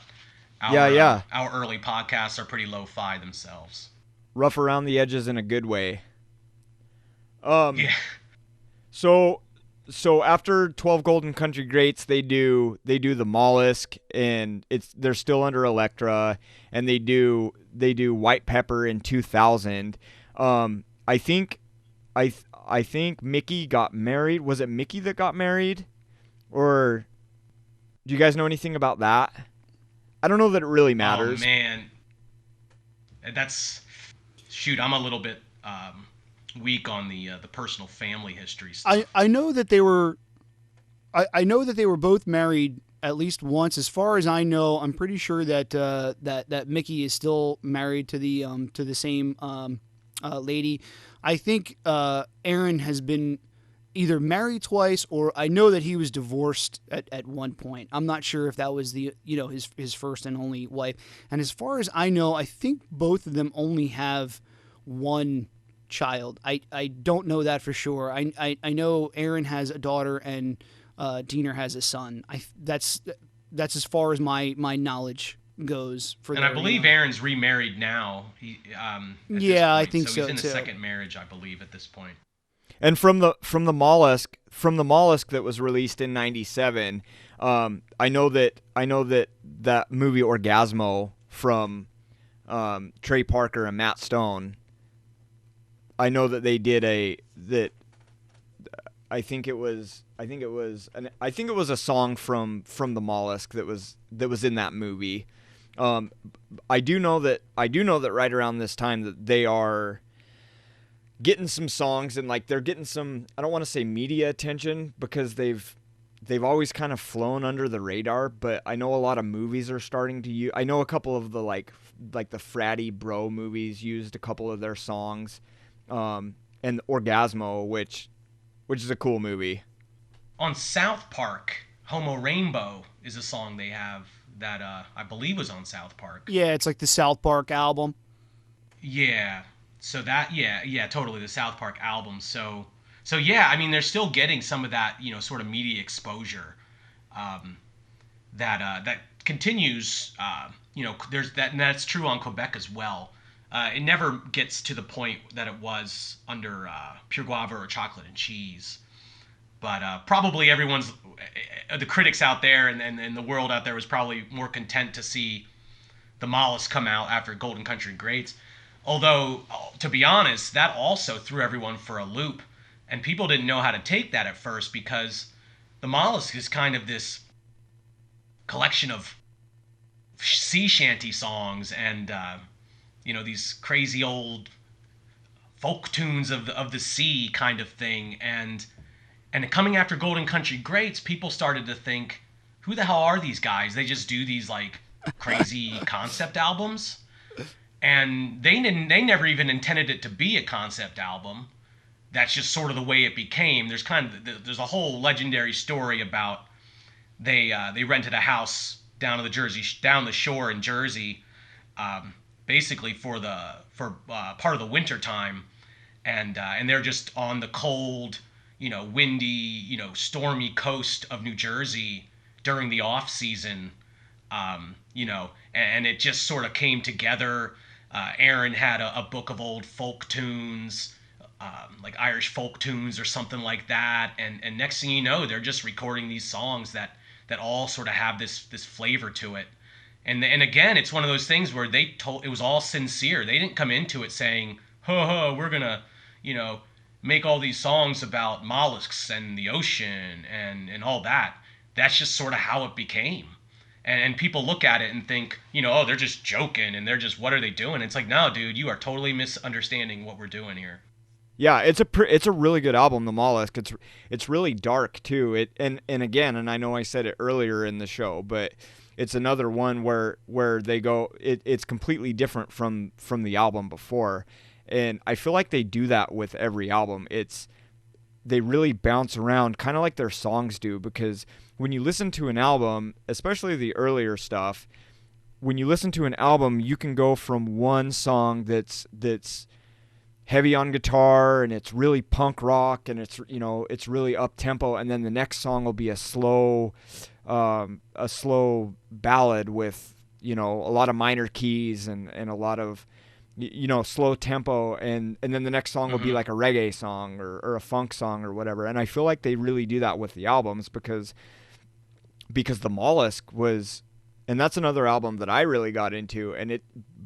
our early podcasts are pretty lo-fi themselves. Rough around the edges in a good way. Yeah. So after 12 Golden Country Greats, they do the Mollusk, and they're still under Elektra, and they do White Pepper in 2000. I think Mickey got married. Was it Mickey that got married? Or do you guys know anything about that? I don't know that it really matters. Oh man. Shoot, I'm a little bit weak on the personal family history stuff. I know that they were both married at least once. As far as I know, I'm pretty sure that that Mickey is still married to the same lady. I think Aaron has been either married twice, or I know that he was divorced at one point. I'm not sure if that was his first and only wife. And as far as I know, I think both of them only have one child. I don't know that for sure. I know Aaron has a daughter and Diener has a son. That's as far as my knowledge goes. I believe Aaron's remarried now. I think so. He's in too. a second marriage, I believe, at this point. And from the Mollusk that was released in '97, I know that movie Orgasmo from Trey Parker and Matt Stone. I know that they did I think it was a song from the Mollusk that was in that movie. I do know that right around this time that they are getting some songs, and like they're getting some, I don't want to say media attention, because they've always kind of flown under the radar, but I know a lot of movies are starting to use. I know a couple of the like the fratty bro movies used a couple of their songs, and Orgasmo, which is a cool movie. On South Park, Homo Rainbow is a song they have that I believe was on South Park. Yeah, it's like the South Park album. Yeah. So that, yeah, totally, the South Park album. So yeah, I mean, they're still getting some of that, sort of media exposure, that continues. There's that, and that's true on Quebec as well. It never gets to the point that it was under Pure Guava or Chocolate and Cheese, but probably the critics out there and the world out there was probably more content to see the Mollusk come out after Golden Country Greats. Although, to be honest, that also threw everyone for a loop, and people didn't know how to take that at first, because the Mollusk is kind of this collection of sea shanty songs and these crazy old folk tunes of the sea kind of thing, and coming after Golden Country Greats, people started to think, who the hell are these guys? They just do these like crazy concept albums, and they never even intended it to be a concept album. That's just sort of the way it became. There's a whole legendary story about they rented a house down the shore in Jersey, basically for part of the winter time, and they're just on the cold, windy, stormy coast of New Jersey during the off season, and it just sort of came together. Aaron had a book of old folk tunes, like Irish folk tunes or something like that, and next thing you know, they're just recording these songs that all sort of have this flavor to it. And again, it's one of those things where it was all sincere. They didn't come into it saying, we're gonna, make all these songs about mollusks and the ocean and all that. That's just sort of how it became. And people look at it and think, they're just joking and they're just, what are they doing? It's like, no, dude, you are totally misunderstanding what we're doing here. Yeah, it's a really good album, The Mollusk. It's really dark too. And I know I said it earlier in the show, but it's another one where they go, it's completely different from the album before. And I feel like they do that with every album. They really bounce around, kind of like their songs do, because when you listen to an album, especially the earlier stuff, when you listen to an album, you can go from one song that's heavy on guitar and it's really punk rock and it's really up tempo, and then the next song will be a slow ballad with a lot of minor keys and a lot of slow tempo, and then the next song will be like a reggae song or a funk song or whatever. And I feel like they really do that with the albums because the Mollusk was, and that's another album that I really got into,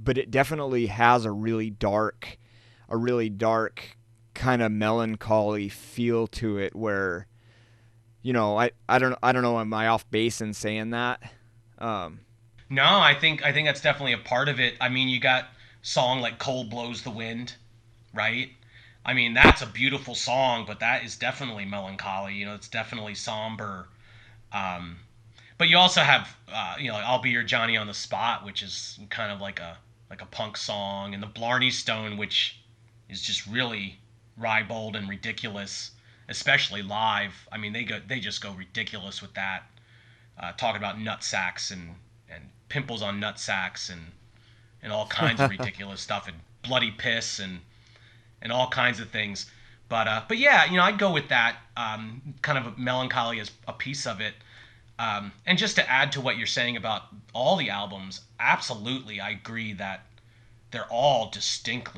but it definitely has a really dark kind of melancholy feel to it, where I don't know, am I off base in saying that? No, I think that's definitely a part of it. I mean, you got song like Cold Blows the Wind, right? I mean, that's a beautiful song, but that is definitely melancholy. It's definitely somber. But you also have like I'll Be Your Johnny on the Spot, which is kind of like a punk song, and the Blarney Stone, which is just really ribald and ridiculous, especially live. I mean, they just go ridiculous with that, talking about nut sacks and pimples on nut sacks and all kinds of ridiculous stuff, and bloody piss and all kinds of things. But yeah, I'd go with that, kind of melancholy as a piece of it. And just to add to what you're saying about all the albums, absolutely, I agree that they're all distinct.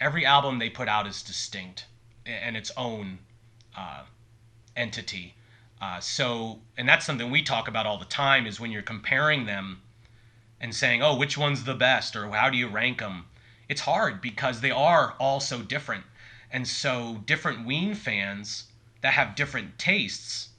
Every album they put out is distinct and its own entity. And that's something we talk about all the time, is when you're comparing them and saying, oh, which one's the best, or how do you rank them? It's hard because they are all so different. And so different Ween fans that have different tastes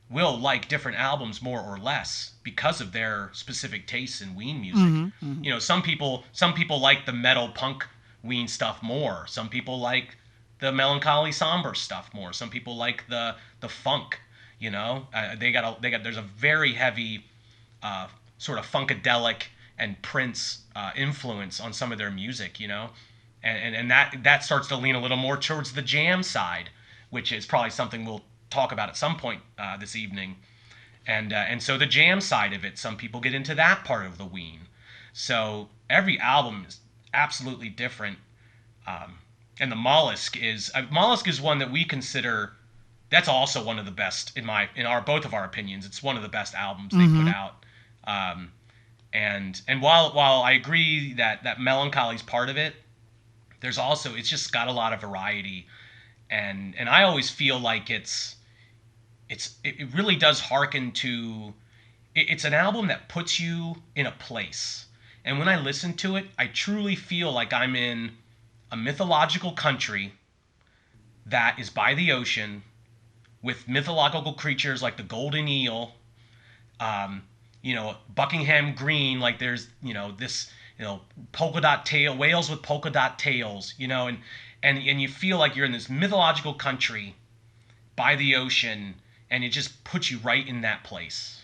will like different albums more or less because of their specific tastes in Ween music. Some people like the metal punk Ween stuff more. Some people like the melancholy somber stuff more. Some people like the funk. There's a very heavy sort of funkadelic and Prince influence on some of their music. And that starts to lean a little more towards the jam side, which is probably something we'll talk about at some point this evening. And so the jam side of it, some people get into that part of the Ween. So every album is absolutely different. And the Mollusk is one that we consider, that's also one of the best in both of our opinions. It's one of the best albums they put out. And while I agree that melancholy is part of it, there's also, it's just got a lot of variety. and I always feel like it really does hearken to, it's an album that puts you in a place. And when I listen to it, I truly feel like I'm in a mythological country that is by the ocean with mythological creatures like the golden eel, Buckingham green, like there's, this, polka dot tail, whales with polka dot tails, and you feel like you're in this mythological country by the ocean, and it just puts you right in that place.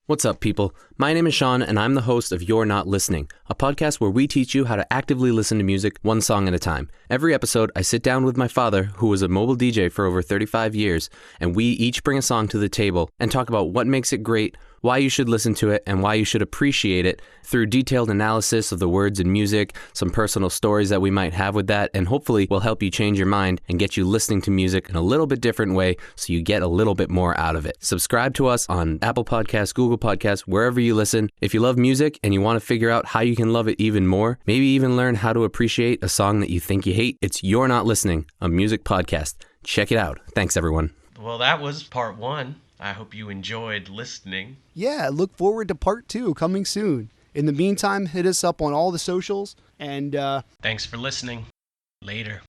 What's up, people? My name is Sean, and I'm the host of You're Not Listening, a podcast where we teach you how to actively listen to music one song at a time. Every episode, I sit down with my father, who was a mobile DJ for over 35 years, and we each bring a song to the table and talk about what makes it great, why you should listen to it, and why you should appreciate it through detailed analysis of the words and music, some personal stories that we might have with that, and hopefully will help you change your mind and get you listening to music in a little bit different way so you get a little bit more out of it. Subscribe to us on Apple Podcasts, Google Podcasts, wherever you listen. If you love music and you want to figure out how you can love it even more, maybe even learn how to appreciate a song that you think you hate, it's You're Not Listening, a music podcast. Check it out. Thanks, everyone. Well, that was part one. I hope you enjoyed listening. Yeah, look forward to part 2 coming soon. In the meantime, hit us up on all the socials, and thanks for listening. Later.